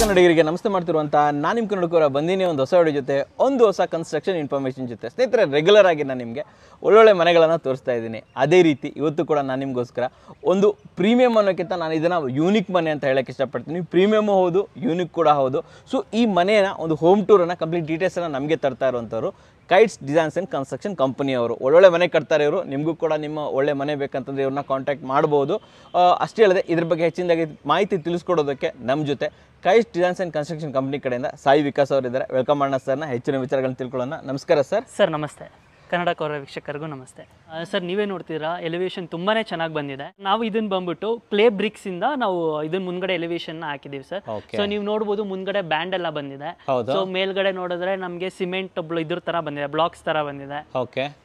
ಕನ್ನಡಿಗರಿಗೆ ನಮಸ್ತೆ ಮಾಡ್ತಿರುವಂತ ನಾನು ನಿಮ್ಮ ಕನ್ನಡಕರ ಬಂದಿನಿ ಒಂದು ಹೊಸ ವಿಡಿಯೋ ಜೊತೆ ಒಂದು ಹೊಸ ಕನ್ಸ್ಟ್ರಕ್ಷನ್ ಇನ್ಫಾರ್ಮೇಷನ್ ಜೊತೆ. ಸ್ನೇಹಿತರೆ, ರೆಗ್ಯುಲರ್ ಆಗಿ ನಾನು ನಿಮಗೆ ಒಳ್ಳೊಳ್ಳೆ ಮನೆಗಳನ್ನು ತೋರಿಸ್ತಾ ಇದ್ದೀನಿ. ಅದೇ ರೀತಿ ಇವತ್ತು ಕೂಡ ನಾನು ನಿಮಗೋಸ್ಕರ ಒಂದು ಪ್ರೀಮಿಯಂ ಅನ್ನೋಕ್ಕಿಂತ ನಾನು ಇದನ್ನು ಯೂನಿಕ್ ಮನೆ ಅಂತ ಹೇಳಕ್ಕೆ ಇಷ್ಟಪಡ್ತೀನಿ. ಪ್ರೀಮಿಯಮು ಹೌದು, ಯೂನಿಕ್ ಕೂಡ ಹೌದು. ಸೊ ಈ ಮನೆಯ ಒಂದು ಹೋಮ್ ಟೂರನ್ನು ಕಂಪ್ಲೀಟ್ ಡೀಟೇಲ್ಸನ್ನು ನಮಗೆ ತರ್ತಾ ಇರುವಂಥವ್ರು ಕೈಟ್ಸ್ ಡಿಸೈನ್ಸ್ ಆ್ಯಂಡ್ ಕನ್ಸ್ಟ್ರಕ್ಷನ್ ಕಂಪನಿಯವರು. ಒಳ್ಳೊಳ್ಳೆ ಮನೆ ಕಟ್ತಾರೆ ಇವರು. ನಿಮಗೂ ಕೂಡ ನಿಮ್ಮ ಒಳ್ಳೆ ಮನೆ ಬೇಕಂತಂದ್ರೆ ಇವ್ರನ್ನ ಕಾಂಟ್ಯಾಕ್ಟ್ ಮಾಡ್ಬೋದು. ಅಷ್ಟೇ ಅಲ್ಲದೆ ಇದ್ರ ಬಗ್ಗೆ ಹೆಚ್ಚಿನದಾಗಿ ಮಾಹಿತಿ ತಿಳಿಸ್ಕೊಡೋದಕ್ಕೆ ನಮ್ಮ ಜೊತೆ kites designs and construction company ಕಡೆಯಿಂದ ಸಾಯಿ ವಿಕಾಸ್ ಅವರಿದ್ದಾರೆ. ವೆಲ್ಕಮ್ ಮಾಡೋಣ ಸರ್ನ. ಹೆಚ್ಚಿನ ವಿಚಾರಗಳನ್ನ ತಿಳ್ಕೊಳ್ಳೋಣ. ನಮಸ್ಕಾರ ಸರ್. ಸರ್ ನಮಸ್ತೆ. ಕನ್ನಡ ಕೌರ ವೀಕ್ಷಕರಿಗೂ ನಮಸ್ತೆ. ಸರ್ ನೀವೇ ನೋಡ್ತೀರಾ, ಎಲಿವೇಶನ್ ತುಂಬಾನೇ ಚೆನ್ನಾಗಿ ಬಂದಿದೆ. ನಾವು ಇದನ್ನ ಬಂದ್ಬಿಟ್ಟು ಕ್ಲೇ ಬ್ರಿಕ್ಸ್ ಇಂದ ನಾವು ಇದನ್ನ ಮುಂದ್ಗಡೆ ಎಲಿವೇಶನ್ ಹಾಕಿದೀವಿ ಸರ್. ಸೊ ನೀವು ನೋಡಬಹುದು ಮುಂದ್ಗಡೆ ಬ್ಯಾಂಡ್ ಎಲ್ಲ ಬಂದಿದೆ. ಸೊ ಮೇಲ್ಗಡೆ ನೋಡಿದ್ರೆ ನಮಗೆ ಸಿಮೆಂಟ್ ಇದ್ರ ತರ ಬಂದಿದೆ, ಬ್ಲಾಕ್ಸ್ ತರ ಬಂದಿದೆ.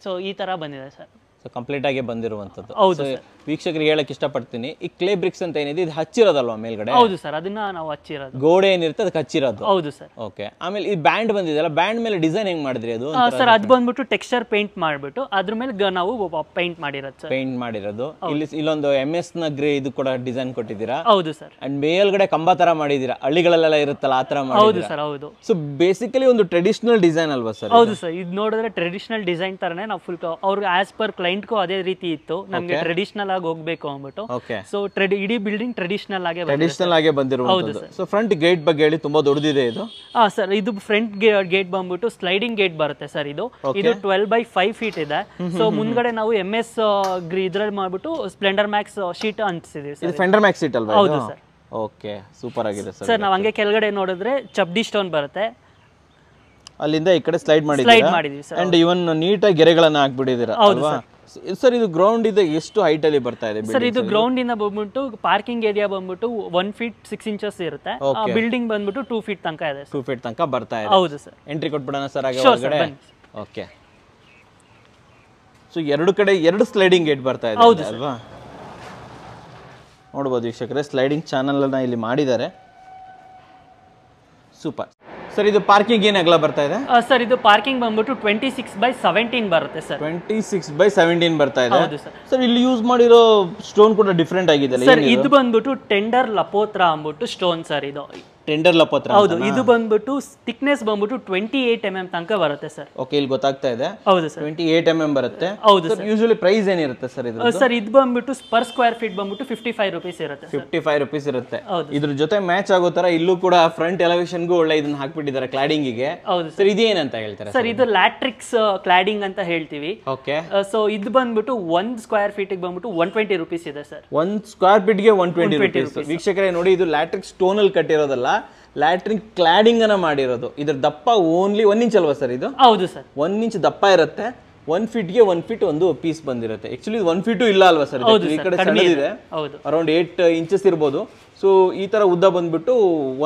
ಸೊ ಈ ತರ ಬಂದಿದೆ ಸರ್. ಸೊ ಕಂಪ್ಲೀಟ್ ಆಗಿ ಬಂದಿರುವಂತದ್ದು. ಹೌದು. ವೀಕ್ಷಕರಿಗೆ ಹೇಳಕ್ ಇಷ್ಟಪಡ್ತೀನಿ, ಈ ಕ್ಲೇ ಬ್ರಿಕ್ಸ್ ಅಂತ ಏನಿದೆ ಇದು ಹಚ್ಚಿರೋದಲ್ವಾ ಮೇಲ್ಗಡೆ? ಹೌದು ಸರ್, ಅದನ್ನ ನಾವು ಹಚ್ಚಿರೋದು. ಗೋಡೆ ಏನಿರುತ್ತೆ ಅದಕ್ಕೆ ಹಚ್ಚಿರೋದು. ಹೌದು ಸರ್. ಓಕೆ. ಆಮೇಲೆ ಈ ಬ್ಯಾಂಡ್ ಬಂದಿದೆಯಲ್ಲ, ಬ್ಯಾಂಡ್ ಮೇಲೆ ಡಿಸೈನ್ ಹೆಂಗ್ ಮಾಡಿದ್ರಿ ಅದು? ಸರ್ ಅದು ಬಂದ್ಬಿಟ್ಟು ಟೆಕ್ಸ್ಚರ್ ಪೇಂಟ್ ಮಾಡ್ಬಿಟ್ಟು ಅದ್ರ ಮೇಲೆ ನಾವು ಪೇಂಟ್ ಮಾಡಿರೋದು ಸರ್. ಪೇಂಟ್ ಮಾಡಿರೋದು. ಇಲ್ಲೊಂದು MS ನ ಗ್ರೇ ಇದು ಕೂಡ ಡಿಸೈನ್ ಕೊಟ್ಟಿದ್ದೀರಾ. ಹೌದು ಸರ್. ಅಂಡ್ ಮೇಲ್ಗಡೆ ಕಂಬ ತರ ಮಾಡಿದೀರಾ, ಹಳ್ಳಿಗಳಲ್ಲೆಲ್ಲ ಇರುತ್ತಲ್ಲ ಆ ತರ ಮಾಡಿದೀರಾ. ಹೌದು ಸರ್. ಹೌದು. ಸೊ ಬೇಸಿಕಲಿ ಒಂದು ಟ್ರೆಡಿಷನಲ್ ಡಿಸೈನ್ ಅಲ್ವಾ ಸರ್? ಹೌದು ಸರ್. ಇದು ನೋಡಿದ್ರೆ ಟ್ರೆಡಿಷನಲ್ ಡಿಸೈನ್ ತರನೇ ನಾವು ಫುಲ್ ಅವ್ರಿಗೆ ಆಸ್ ಪರ್ ಕ್ಲೈಂಟ್ಗೂ ಅದೇ ರೀತಿ ಇತ್ತು. ನಮ್ಗೆ ಟ್ರೆಡಿಷನಲ್ ಆಗಿ ಹೋಗ್ಬೇಕು ಅಂದ್ಬಿಟ್ಟು. ಸೊ ಇಡೀ ಬಿಲ್ಡಿಂಗ್ ಟ್ರೆಡಿಷನಲ್ ಆಗಿ ಬಂದಿರುವಂತದ್ದು. ಸೊ ಫ್ರಂಟ್ ಗೇಟ್ ಬಗ್ಗೆ ಹೇಳಿ, ತುಂಬಾ ದೊಡ್ಡದಿದೆ ಇದು. ಸರ್ ಇದು ಫ್ರಂಟ್ ಗೇಟ್ ಬಂದ್ಬಿಟ್ಟು ಸ್ಲೈಡಿಂಗ್ ಗೇಟ್ ಬರುತ್ತೆ ಸರ್. ಇದು 12x5 ಫೀಟ್ ಇದೆ. ಸೊ ಮುಂದ್ಗಡೆ ನಾವು MS ಇದ್ರಲ್ಲಿ ಮಾಡ್ಬಿಟ್ಟು ಸ್ಪ್ಲೆಂಡರ್ ಮ್ಯಾಕ್ಸ್ ಶೀಟ್ ಅಂಟಿಸಿದೀವಿ ಸರ್. ಫೆಂಡರ್ ಮ್ಯಾಕ್ಸ್ ಶೀಟ್ ಅಲ್ವಾ? ಹೌದು ಸರ್. ಓಕೆ, ಸೂಪರ್ ಆಗಿದೆ ಸರ್. ಸರ್ ನಾವು ಹಂಗೆ ಕೆಳಗಡೆ ನೋಡಿದ್ರೆ ಚಪ್ಡಿ ಸ್ಟೋನ್ ಬರುತ್ತೆ, ಅಲ್ಲಿಂದ ಈ ಕಡೆ ಸ್ಲೈಡ್ ಮಾಡಿದೀವಿ ಸರ್. ಅಂಡ್ ಇವನ್ ನೀಟಾಗಿ ಗೆರೆಗಳನ್ನ ಹಾಕ್ಬಿಟ್ಟಿದ್ದೀರಾ ಅಲ್ವಾ ಸರ್? ಇದು ಗ್ರೌಂಡ್ ಇದೆ, ಎಷ್ಟು ಹೈಟ್ ಅಲ್ಲಿ ಬರ್ತಾ ಇದೆ ಸರ್? ಇದು ಗ್ರೌಂಡ್ ಇಂದ ಬಂದ್ಬಿಟ್ಟು ಪಾರ್ಕಿಂಗ್ ಏರಿಯಾ ಬಂದ್ಬಿಟ್ಟು 1 ಫೀಟ್ 6 ಇಂಚಸ್ ಇರುತ್ತೆ. ಬಿಲ್ಡಿಂಗ್ ಬಂದ್ಬಿಟ್ಟು 2 ಫೀಟ್ ತನಕ ಇದೆ. 2 ಫೀಟ್ ತನಕ ಬರ್ತಾ ಇದೆ. ಹೌದು ಸರ್. ಎಂಟ್ರಿ ಕೊಟ್ಬಿಡೋಣ ಸರ್ ಹಾಗೆ ಒಳಗಡೆ. ಓಕೆ. ಸೊ ಎರಡು ಕಡೆ 2 ಸ್ಲೈಡಿಂಗ್ ಗೇಟ್ ಬರ್ತಾ ಇದೆ ಅಲ್ವಾ? ನೋಡಬಹುದು ವೀಕ್ಷಕರೇ, ಸ್ಲೈಡಿಂಗ್ ಚಾನಲ್ ಅನ್ನ ಇಲ್ಲಿ ಮಾಡಿದ್ದಾರೆ. Super sir. ಇದು ಪಾರ್ಕಿಂಗ್ ಏನ್ ಅಗಲ ಬರ್ತಾ ಇದೆ ಸರ್? ಇದು ಪಾರ್ಕಿಂಗ್ ಬಂದ್ಬಿಟ್ಟು 26x17 ಬರುತ್ತೆ ಸರ್. 26x17 ಬರ್ತಾ ಇದೆ. ಹೌದು ಸರ್. ಸರ್ ಇಲ್ಲಿ ಯೂಸ್ ಮಾಡಿರೋ ಸ್ಟೋನ್ ಕೂಡ ಡಿಫರೆಂಟ್ ಆಗಿದೆ ಸರ್. ಇದು ಬಂದ್ಬಿಟ್ಟು ಟೆಂಡರ್ ಲಪೋತ್ರ ಅಂದ್ಬಿಟ್ಟು ಸ್ಟೋನ್ ಸರ್. ಇದು ಟೆಂಡರ್ ಲಪೋತ್ರ. ಹೌದು. ಇದು ಬಂದ್ಬಿಟ್ಟು ಥಿಕ್ನೆಸ್ ಬಂದ್ಬಿಟ್ಟು 28 mm ತನಕ ಬರುತ್ತೆ ಸರ್. ಓಕೆ, ಇಲ್ಲಿ ಗೊತ್ತಾಗ್ತಾ ಇದೆ. ಹೌದು ಸರ್. 28 mm ಬರುತ್ತೆ. ಹೌದು ಸರ್. ಯೂಶುವಲಿ ಪ್ರೈಸ್ ಏನಿರುತ್ತೆ ಸರ್ ಇದು? ಸರ್ ಇದು ಬಂದ್ಬಿಟ್ಟು ಪರ್ ಸ್ಕ್ವೇರ್ ಫೀಟ್ ಬಂದ್ಬಿಟ್ಟು 55 ರೂಪೀಸ್ ಇರುತ್ತೆ. 55 ರೂಪೀಸ್ ಇರುತ್ತೆ. ಹೌದು. ಇದ್ರ ಜೊತೆ ಮ್ಯಾಚ್ ಆಗೋ ತರ ಇಲ್ಲೂ ಕೂಡ ಫ್ರಂಟ್ ಎಲಿವೇಶನ್ ಗೂ ಒಳ್ಳೆ ಇದನ್ನ ಹಾಕ್ಬಿಟ್ಟಿದ್ದಾರೆ ಕ್ಲಾಡಿಂಗ್ ಗೆ. ಹೌದು ಸರ್. ಇದೇನಂತ ಹೇಳ್ತಾರೆ ಸರ್? ಇದು ಲ್ಯಾಟ್ರಿಕ್ಸ್ ಕ್ಲಾಡಿಂಗ್ ಅಂತ ಹೇಳ್ತೀವಿ. ಓಕೆ. ಸೊ ಇದು ಬಂದ್ಬಿಟ್ಟು 1 ಸ್ಕ್ವೇರ್ ಫೀಟ್ ಗೆ ಬಂದ್ಬಿಟ್ಟು 120 ರೂಪೀಸ್ ಇದೆ ಸರ್. 1 ಸ್ಕ್ವೇರ್ ಫೀಟ್ ಗೆ 120 ರೂಪೀಸ್. ವೀಕ್ಷಕರೇ ನೋಡಿ, ಇದು ಲ್ಯಾಟ್ರಿಕ್ ಸ್ಟೋನ್ ಅಲ್ಲಿ ಕಟ್ಟಿರೋದಲ್ಲ, ಲ್ಯಾಟ್ರಿಕ್ ಕ್ಲಾಡಿಂಗ್ ಅನ್ನ ಮಾಡಿರೋದು. ಇದ್ರ ದಪ್ಪ ಓನ್ಲಿ 1 ಇಂಚ್ ಅಲ್ವಾ ಸರ್ ಇದು? ಹೌದು ಸರ್. 1 ಇಂಚ್ ದಪ್ಪ ಇರುತ್ತೆ. 1 ಫೀಟ್ಗೆ 1 ಫೀಟ್ ಒಂದು ಪೀಸ್ ಬಂದಿರುತ್ತೆ. ಆಕ್ಚುಲಿ 1 ಫೀಟು ಇಲ್ಲ ಅಲ್ವಾ ಸರ್? ಈ ಕಡೆ ಸಣ್ಣದಿದೆ, ಅರೌಂಡ್ 8 ಇಂಚಸ್ ಇರ್ಬೋದು. ಸೊ ಈ ತರ ಉದ್ದ ಬಂದ್ಬಿಟ್ಟು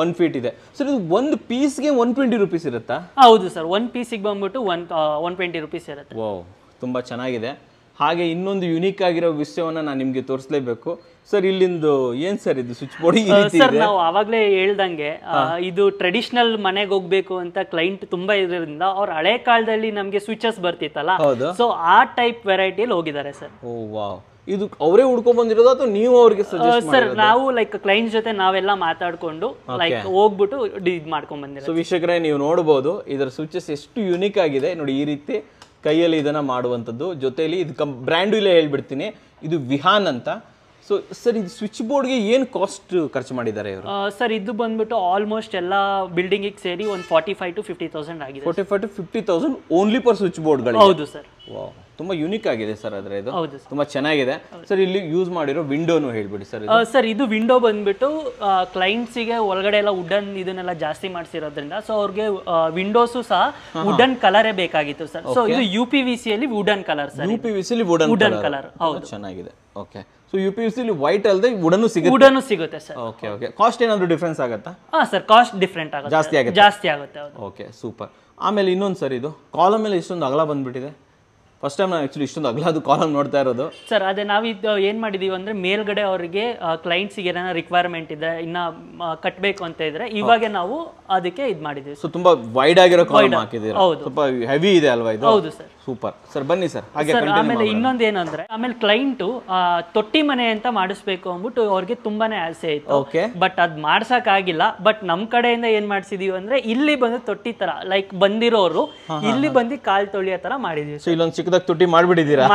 1 ಫೀಟ್ ಇದೆ ಸರ್. ಇದು ಒಂದು ಪೀಸ್ಗೆ 120 ರೂಪೀಸ್ ಇರುತ್ತಾ? ಹೌದು ಸರ್. 1 ಪೀಸಿಗೆ ಬಂದ್ಬಿಟ್ಟು 120 ರೂಪೀಸ್ ಇರುತ್ತೆ. ವಾವ್, ತುಂಬಾ ಚೆನ್ನಾಗಿದೆ. ಹಾಗೆ ಇನ್ನೊಂದು ಯುನೀಕ್ ಆಗಿರೋ ವಿಷಯವನ್ನ ನಾನು ನಿಮ್ಗೆ ತೋರಿಸಲೇಬೇಕು ಸರ್. ಇಲ್ಲಿಂದು ಏನ್ ಸರ್ ಇದು ಸ್ವಿಚ್ ಬೋರ್ಡ್? ಸರ್ ನಾವು ಆವಾಗಲೇ ಹೇಳ್ದಂಗೆ ಇದು ಟ್ರೆಡಿಷನಲ್ ಮನೆಗೆ ಹೋಗ್ಬೇಕು ಅಂತ ಕ್ಲೈಂಟ್ ತುಂಬಾ ಇರೋದ್ರಿಂದ ಅವ್ರ ಹಳೆ ಕಾಲದಲ್ಲಿ ನಮ್ಗೆ ಸ್ವಿಚಸ್ ಬರ್ತಿತ್ತಲ್ಲ, ಸೊ ಆ ಟೈಪ್ ವೆರೈಟಿಯಲ್ಲಿ ಹೋಗಿದ್ದಾರೆ ಸರ್. ಓ ವಾವ್. ಇದು ಅವರೇ ಹುಡ್ಕೊಂಡ್ ಬಂದಿರೋದು ಅಥವಾ ನೀವು ಅವ್ರಿಗೆ ಸಜೆಸ್ಟ್ ಸರ್? ನಾವು ಲೈಕ್ ಕ್ಲೈಂಟ್ ಜೊತೆ ನಾವೆಲ್ಲ ಮಾತಾಡ್ಕೊಂಡು ಲೈಕ್ ಹೋಗ್ಬಿಟ್ಟು ಇದು ಮಾಡ್ಕೊಂಡ್ ಬಂದಿರೋದು. ಸೊ ವೀಕ್ಷಕರೇ, ನೀವು ನೋಡಬಹುದು ಇದರ ಸ್ವಿಚಸ್ ಎಷ್ಟು ಯುನೀಕ್ ಆಗಿದೆ ನೋಡಿ. ಈ ರೀತಿ ಕೈಯಲ್ಲಿ ಇದನ್ನ ಮಾಡುವಂಥದ್ದು. ಜೊತೆಲಿ ಇದು ಬ್ರ್ಯಾಂಡು ಇಲ್ಲೇ ಹೇಳ್ಬಿಡ್ತೀನಿ, ಇದು ವಿಹಾನ್ ಅಂತ. ಸೊ ಸರ್, ಇದು ಸ್ವಿಚ್ ಬೋರ್ಡ್ಗೆ ಏನು ಕಾಸ್ಟ್ ಖರ್ಚು ಮಾಡಿದ್ದಾರೆ ಇವರು? ಸರ್ ಇದು ಬಂದ್ಬಿಟ್ಟು ಆಲ್ಮೋಸ್ಟ್ ಎಲ್ಲ ಬಿಲ್ಡಿಂಗ್ ಸೇರಿ ಒಂದು 45,000 to 50,000 ಆಗಿದೆ. 45,000 to 50,000 ಓನ್ಲಿ ಫಾರ್ ಸ್ವಿಚ್ ಬೋರ್ಡ್ಗಳು? ಹೌದು ಸರ್. ತುಂಬಾ ಯೂನಿಕ್ ಆಗಿದೆ ಸರ್ ಆದ್ರೆ ಇದು ಹೌದು ತುಂಬಾ ಚೆನ್ನಾಗಿದೆ ಸರ್. ಇಲ್ಲಿ ಯೂಸ್ ಮಾಡಿರೋ ವಿಂಡೋನು ಹೇಳ್ಬಿಡಿ ಸರ್. ಸರ್ ಇದು ವಿಂಡೋ ಬಂದ್ಬಿಟ್ಟು ಕ್ಲೈಂಟ್ಸಿಗೆ ಒಳಗಡೆ ಎಲ್ಲ ವುಡನ್ ಇದನ್ನೆಲ್ಲ ಜಾಸ್ತಿ ಮಾಡಿಸಿರೋದ್ರಿಂದ ಸೊ ಅವ್ರಿಗೆ ವಿಂಡೋಸು ಸಹ ವುಡನ್ ಕಲರೇ ಬೇಕಾಗಿತ್ತು ಸರ್. ಸೊ ಇದು UPVC ಅಲ್ಲಿ ವುಡನ್ ಕಲರ್ ಸರ್. UPVC ಅಲ್ಲಿ ವುಡನ್ ಕಲರ್ ಹೌದು ಚೆನ್ನಾಗಿದೆ. ಓಕೆ, ಸೊ UPVC ಅಲ್ಲಿ ವೈಟ್ ಅಲ್ಲದೆ ವುಡನ್ ಸಿಗುತ್ತೆ ಸರ್. ಓಕೆ ಓಕೆ, ಕಾಸ್ಟ್ ಏನಾದರೂ ಡಿಫರೆನ್ಸ್ ಆಗುತ್ತಾ? ಸರ್ ಕಾಸ್ಟ್ ಡಿಫ್ರೆಂಟ್ ಆಗುತ್ತೆ, ಜಾಸ್ತಿ ಆಗುತ್ತೆ. Okay super. ಆಮೇಲೆ ಇನ್ನೊಂದು ಸರ್, ಇದು ಕಾಲಮ್ ಮೇಲೆ ಇಷ್ಟೊಂದು ಅಗಲ ಬಂದ್ಬಿಟ್ಟಿದೆ. ಫಸ್ಟ್ ಟೈಮ್ ನಾನು ಆಕ್ಚುಲಿ ಇಷ್ಟೊಂದು ಅಗಲದು ಕಾಲಮ್ ನೋಡ್ತಾ ಇರೋದು ಸರ್. ಅದೇ ನಾವಿದ್ದು ಏನು ಮಾಡಿದೀವಿ ಅಂದ್ರೆ ಮೇಲ್ಗಡೆ ಅವರಿಗೆ ಕ್ಲೈಂಟ್ಸಿಗೆ ಏನಾರ ರಿಕ್ವೈರ್ಮೆಂಟ್ ಇದೆ ಇನ್ನ ಕಟ್ಟಬೇಕು ಅಂತ ಇದ್ರೆ ಇವಾಗ ನಾವು ಅದಕ್ಕೆ ಇದು ಮಾಡಿದೀವಿ. ಸೊ ತುಂಬಾ ವೈಡ್ ಆಗಿರೋ ಕಾಲಮ್ ಹಾಕಿದ್ದೀರಾ, ಸ್ವಲ್ಪ ಹೆವಿ ಇದೆ ಅಲ್ವಾ ಇದು? ಹೌದು ಸರ್. ಸೂಪರ್ ಸರ್, ಬನ್ನಿ ಸರ್. ಹಾಗೆ ಆಮೇಲೆ ಇನ್ನೊಂದು ಏನಂದ್ರೆ ಆಮೇಲೆ ಕ್ಲೈಂಟು ತೊಟ್ಟಿ ಮನೆ ಅಂತ ಮಾಡಿಸ್ಬೇಕು ಅಂದ್ಬಿಟ್ಟು ಅವ್ರಿಗೆ ತುಂಬಾನೇ ಆಸೆ ಇತ್ತು. ಬಟ್ ಅದ್ ಮಾಡ್ಸಕ್ ಆಗಿಲ್ಲ. ಬಟ್ ನಮ್ ಕಡೆಯಿಂದ ಏನ್ ಮಾಡ್ಸಿದೀವಿ ಅಂದ್ರೆ ಇಲ್ಲಿ ಬಂದು ತೊಟ್ಟಿ ತರ ಲೈಕ್ ಬಂದಿರೋರು ಇಲ್ಲಿ ಬಂದು ಕಾಲ್ ತೊಳಿಯೋ ತರ ಮಾಡಿದೀವಿ. ಸೊ ಇಲ್ಲೊಂದು ಚಿಕ್ಕದಾಗ ತೊಟ್ಟಿ ಮಾಡ್ಬಿಟ್ಟಿದ್ದೀರಾ?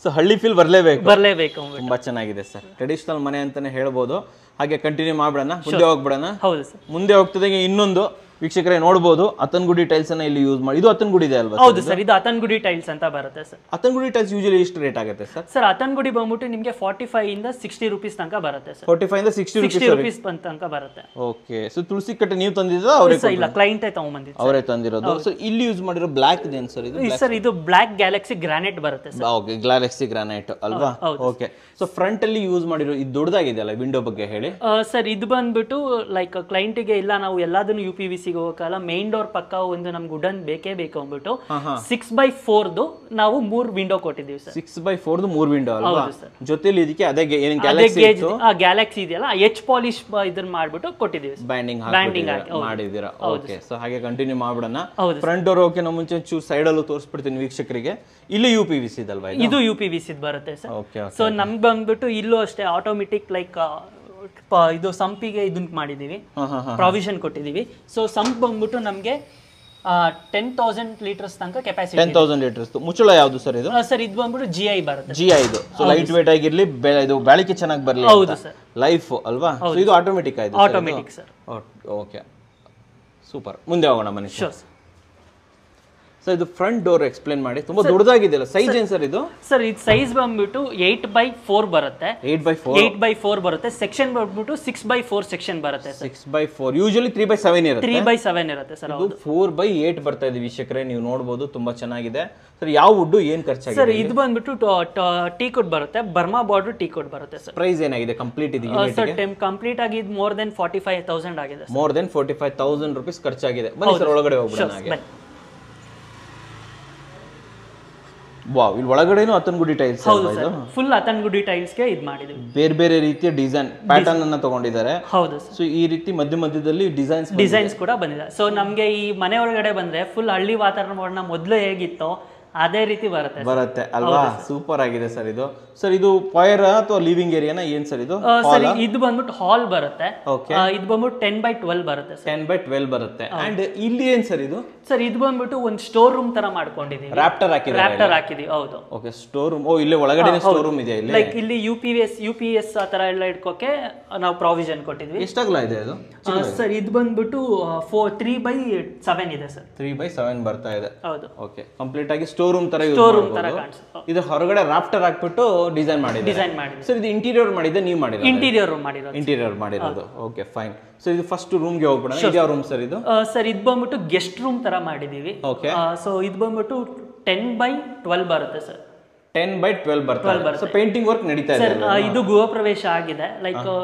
ಸೊ ಹಳ್ಳಿ ಫೀಲ್ ಬರ್ಲೇಬೇಕು. ತುಂಬಾ ಚೆನ್ನಾಗಿದೆ ಸರ್, ಟ್ರೆಡಿಷನಲ್ ಮನೆ ಅಂತಾನೆ ಹೇಳ್ಬೋದು. ಹಾಗೆ ಕಂಟಿನ್ಯೂ ಮಾಡ್ಬಿಡೋಣ, ಮುಂದೆ ಹೋಗ್ಬಿಡೋಣ. ಹೌದು ಸರ್. ಮುಂದೆ ಹೋಗ್ತದೆ ಇನ್ನೊಂದು ವೀಕ್ಷಕರೇ ನೋಡಬಹುದು, ಅತನ್ಗುಡಿ ಟೈಲ್ಸ್ ಅನ್ನ ಇಲ್ಲಿ ಯೂಸ್ ಮಾಡಿ. ಇದು ಅತನ್ಗುಡಿ ಇದೆ ಅಲ್ವಾ? ಹೌದು ಸರ್, ಇದು ಅತನ್ಗುಡಿ ಟೈಲ್ಸ್ ಅಂತ ಬರುತ್ತೆ ಸರ್. ಅತನ್ಗುಡಿ ಟೈಲ್ಸ್ ಯೂಶಲಿ ಎಷ್ಟು ರೇಟ್ ಆಗುತ್ತೆ ಸರ್? ಸರ್ ಅತನ್ಗುಡಿ ಬಂದ್ಬಿಟ್ಟು ನಿಮಗೆ 45 ಇಂದ 60 ರೂಪೀಸ್ ತನಕ ಬರುತ್ತೆ ಸರ್. 45 ಇಂದ 60 ರೂಪೀಸ್ ತನಕ ಬರುತ್ತೆ. ಓಕೆ, ಸೊ ತುಳಸಿ ಕಟ್ಟೆ ನೀವು ತಂದಿದ್ದಾ ಅವರೇ? ಇಲ್ಲ, ಕ್ಲೈಂಟೇ ತಗೊಂಡ್ಬಂದಿದ್ದು, ಅವರೇ ತಂದಿರೋದು. ಸೊ ಇಲ್ಲಿ ಯೂಸ್ ಮಾಡಿರೋ ಬ್ಲಾಕ್ ಇದೆ ಸರ್ ಇದು? ಸರ್ ಇದು ಬ್ಲಾಕ್ ಗ್ಯಾಲಕ್ಸಿ ಗ್ರಾನೈಟ್ ಬರುತ್ತೆ ಸರ್. ಓಕೆ, ಗ್ಯಾಲಕ್ಸಿ ಗ್ರಾನೈಟ್ ಅಲ್ವಾ? ಓಕೆ, ಸೊ ಫ್ರಂಟ್ ಅಲ್ಲಿ ಯೂಸ್ ಮಾಡಿರೋ ಇದು ದೊಡ್ಡದಾಗಿದೆ ಅಲ್ಲ, ವಿಂಡೋ ಬಗ್ಗೆ ಹೇಳಿ ಸರ್. ಇದು ಬಂದ್ಬಿಟ್ಟು ಲೈಕ್ ಕ್ಲೈಂಟಿಗೆ ಇಲ್ಲ ನಾವು ಎಲ್ಲದನ್ನು UPVC ಗೆ ಹೋಗಲ್ಲ, ಮೇನ್ ಡೋರ್ ಪಕ್ಕ ಒಂದು ನಮ್ಗೆ ವುಡನ್ ಬೇಕೇ ಬೇಕು ಅಂದ್ಬಿಟ್ಟು 6x4 ನಾವು 3 ವಿಂಡೋ ಕೊಟ್ಟಿದ್ದೀವಿ ಸರ್. 6x4 3 ವಿಂಡೋ ಅಲ್ವಾ? ಜೊತೆಲಿ ಇದಕ್ಕೆ ಅದೇ ಗ್ಯಾಲಕ್ಸಿ ಇದೆಯಲ್ಲ ಎಚ್ ಪಾಲಿಶ್ ಇದನ್ನ ಮಾಡ್ಬಿಟ್ಟು ಕೊಟ್ಟಿದ್ದೀವಿ, ಬ್ಯಾಂಡಿಂಗ್ ಮಾಡಿದೀರಾ. ಓಕೆ, ಸೊ ಹಾಗೆ ಕಂಟಿನ್ಯೂ ಮಾಡ್ಬಿಡೋಣ. ಫ್ರಂಟ್ ಡೋರ್ ಓಕೆ, ನಾವು ಮುಂಚೆ ಚೂರು ಸೈಡ್ ಅಲ್ಲೂ ತೋರಿಸ್ಬಿಡ್ತೀನಿ ವೀಕ್ಷಕರಿಗೆ. ಇಲ್ಲಿ UPVC ಇದಲ್ವಾ? ಇದು UPVC ಬರುತ್ತೆ ಸರ್. ಸೊ ನಮ್ಗೆ ಬಂದ್ಬಿಟ್ಟು ಇಲ್ಲೂ ಅಷ್ಟೇ ಆಟೋಮೆಟಿಕ್ ಲೈಕ್ ಇದು ಸಂಪಿಗೆ ಇದನ್ನ ಮಾಡಿದೀವಿ, ಪ್ರಾವಿಷನ್ ಕೊಟ್ಟಿದೀವಿ. ಸೊ ಸಂಪ್ ಬಂದ್ಬಿಟ್ಟು ನಮ್ಗೆ 10,000 ಲೀಟರ್ಸ್ ತನಕ ಕೆಪಾಸಿಟಿ. 10,000 ಲೀಟರ್ಸ್. ಮುಚ್ಚಳ ಯಾವುದು ಸರ್ ಇದು? ಸರ್ ಇದು ಬಂದ್ಬಿಟ್ಟು GI ಬರುತ್ತೆ. GI ಇದು. ಸೊ ಲೈಟ್ ವೇಟ್ ಆಗಿರ್ಲಿ, ಇದು ಬಾಳಿಕೆ ಚೆನ್ನಾಗಿ ಬರಲಿ. ಹೌದು ಸರ್. ಲೈಫ್ ಅಲ್ವಾ? ಸೊ ಇದು ಆಟೋಮೆಟಿಕ್ ಆಯ್ತು? Automatic sir. Okay super. ಮುಂದೆ ಹೋಗೋಣ ಮನುಷ್ಯ. ಸೊ ಇದು ಫ್ರಂಟ್ ಡೋರ್ ಎಕ್ಸ್ಪ್ಲೇನ್ ಮಾಡಿ. ತುಂಬಾ ದೊಡ್ಡದಾಗಿದೆ ಅಲ್ಲ, ಸೈಜ್ ಏನು ಸರ್ ಇದು? ಸರ್ ಇದು ಸೈಜ್ ಬಂದ್ಬಿಟ್ಟು 8x4 ಬರುತ್ತೆ. 8x4 ಬರುತ್ತೆ. ಸೆಕ್ಷನ್ ಬಂದ್ಬಿಟ್ಟು 6x4 ಸೆಕ್ಷನ್ ಬರುತ್ತೆ. 6x4 ಯೂಶಲಿ 3x7 ಇರುತ್ತೆ. 3x7 ಇರುತ್ತೆ ಸರ್. ಇದು 4x8 ಬರ್ತಾ ಇದೆ ವೀಕ್ಷಕರೇ, ನೀವು ನೋಡಬಹುದು. ತುಂಬಾ ಚೆನ್ನಾಗಿದೆ ಸರ್. ಯಾವ ವುಡ್ ಏನು ಖರ್ಚಾಗಿದೆ ಸರ್? ಇದು ಬಂದ್ಬಿಟ್ಟು ಟೀಕ್ ವುಡ್ ಬರುತ್ತೆ, ಬರ್ಮಾ ಬಾರ್ಡರ್ ಟೀಕ್ ವುಡ್ ಬರುತ್ತೆ ಸರ್. ಪ್ರೈಸ್ ಏನಾಗಿದೆ ಕಂಪ್ಲೀಟ್ ಇದು ಯೂನಿಟ್ ಗೆ? ಸರ್ ಕಂಪ್ಲೀಟ್ ಆಗಿ ಮೋರ್ ದೆನ್ 45,000 ಆಗಿದೆ. ಮೋರ್ ದೆನ್ 45,000 ರೂಪೀಸ್ ಖರ್ಚಾಗಿದೆ. ಬನ್ನಿ ಸರ್ ಒಳಗಡೆ ಹೋಗ್ಬಿಡೋಣ. ಹಾಗೆ ವಾವ್, ಇಲ್ಲಿ ಒಳಗಡೆನೂ ಅತನ್ಗುಡಿ ಟೈಲ್ಸ್. ಹೌದು ಸರ್, ಫುಲ್ ಅತನ್ಗುಡಿ ಟೈಲ್ಸ್ ಗೆ ಇದು ಮಾಡಿದ್ವಿ. ಬೇರೆ ಬೇರೆ ರೀತಿಯ ಡಿಸೈನ್ ಪ್ಯಾಟರ್ನ್ ಅನ್ನ ತಗೊಂಡಿದ್ದಾರೆ. ಹೌದು ಸರ್. ಸೊ ಈ ರೀತಿ ಮಧ್ಯದಲ್ಲಿ ಡಿಸೈನ್ಸ್ ಕೂಡ ಬಂದಿದೆ. ಸೊ ನಮ್ಗೆ ಈ ಮನೆ ಒಳಗಡೆ ಬಂದ್ರೆ ಫುಲ್ ಹಳ್ಳಿ ವಾತಾವರಣ ಮೊದಲು ಹೇಗಿತ್ತೋ ಅದೇ ರೀತಿ ಬರುತ್ತೆ ಅಲ್ವಾ? ಸೂಪರ್ ಆಗಿದೆ ಸರ್ ಇದು. ಸರ್ ಇದು ಪಾಯರ್ ಅಥವಾ ಲಿವಿಂಗ್ ಏರಿಯಾನ ಏನ್ ಸರ್ ಇದು? ಸರ್ ಇದು ಬಂದ್ಬಿಟ್ಟು ಹಾಲ್ ಬರುತ್ತೆ. ಇದು ಬಂದ್ಬಿಟ್ಟು 10x12 ಬರುತ್ತೆ. 10x12 ಬರುತ್ತೆ. ಅಂಡ್ ಇಲ್ಲಿ ಏನ್ ಸರ್ ಇದು? ಸರ್ ಇದು ಬಂದ್ಬಿಟ್ಟು ಒಂದು ಸ್ಟೋರ್ ರೂಮ್ ತರ ಮಾಡ್ಕೊಂಡಿದೀವಿ. ರಾಪ್ಟರ್ ಹಾಕಿದೀವಿ. ಹೌದು. Okay, store room. ಓ, ಇಲ್ಲಿ ಒಳಗಡೆ ಸ್ಟೋರ್ ರೂಮ್ ಇದೆ. ಇಲ್ಲಿ ಲೈಕ್ ಇಲ್ಲಿ UPS ಆ ತರ ಎಲ್ಲ ಇಟ್ಕೋಕೆ ನಾವು ಪ್ರಾವಿಷನ್ ಕೊಟ್ಟಿದ್ವಿ. ಎಷ್ಟಾಗಲ್ಲ ಇದೆ ಇದು? ಸರ್ ಇದು ಬಂದ್ಬಿಟ್ಟು 3x7 ಇದೆ ಸರ್. 3x7 ಬರ್ತಾ ಇದೆ. ಹೌದು. ಓಕೆ, ಕಂಪ್ಲೀಟ್ ಆಗಿ ಸ್ಟೋರ್ ರೂಮ್ ತರ ಯೂಸ್ ಮಾಡಬಹುದು. ಇದು ಹೊರಗಡೆ ರಾಫ್ಟರ್ ಹಾಕ್ಬಿಟ್ಟು ಡಿಸೈನ್ ಮಾಡಿದ್ದಾರೆ. ಸರ್ ಇದು ಇಂಟೀರಿಯರ್ ಮಾಡಿದ್ದೆ, ನೀವು ಮಾಡಿರೋದು? ಇಂಟೀರಿಯರ್ ಮಾಡಿರೋದು. Okay fine. ಸೊ ಇದು ಫಸ್ಟ್ ರೂಮ್ ಗೆ ಹೋಗ್ಬಿಡೋಣ. ಇದು ಯಾವ ರೂಮ್ ಸರ್ ಇದು? ಸರ್ ಇದು ಬಂದ್ಬಿಟ್ಟು ಗೆಸ್ಟ್ ರೂಮ್ ತರ ಮಾಡಿದೀವಿ. ಓಕೆ. ಸೊ ಇದು ಬಂದ್ಬಿಟ್ಟು 10x12 ಬರುತ್ತೆ ಸರ್. 10x12 ಬರ್ತದೆ. ಸೊ ಪೇಂಟಿಂಗ್ ವರ್ಕ್ ನಡೀತಾ ಇದೆ. ಇದು ಗೃಹ ಪ್ರವೇಶ ಆಗಿದೆ. ಲೈಕ್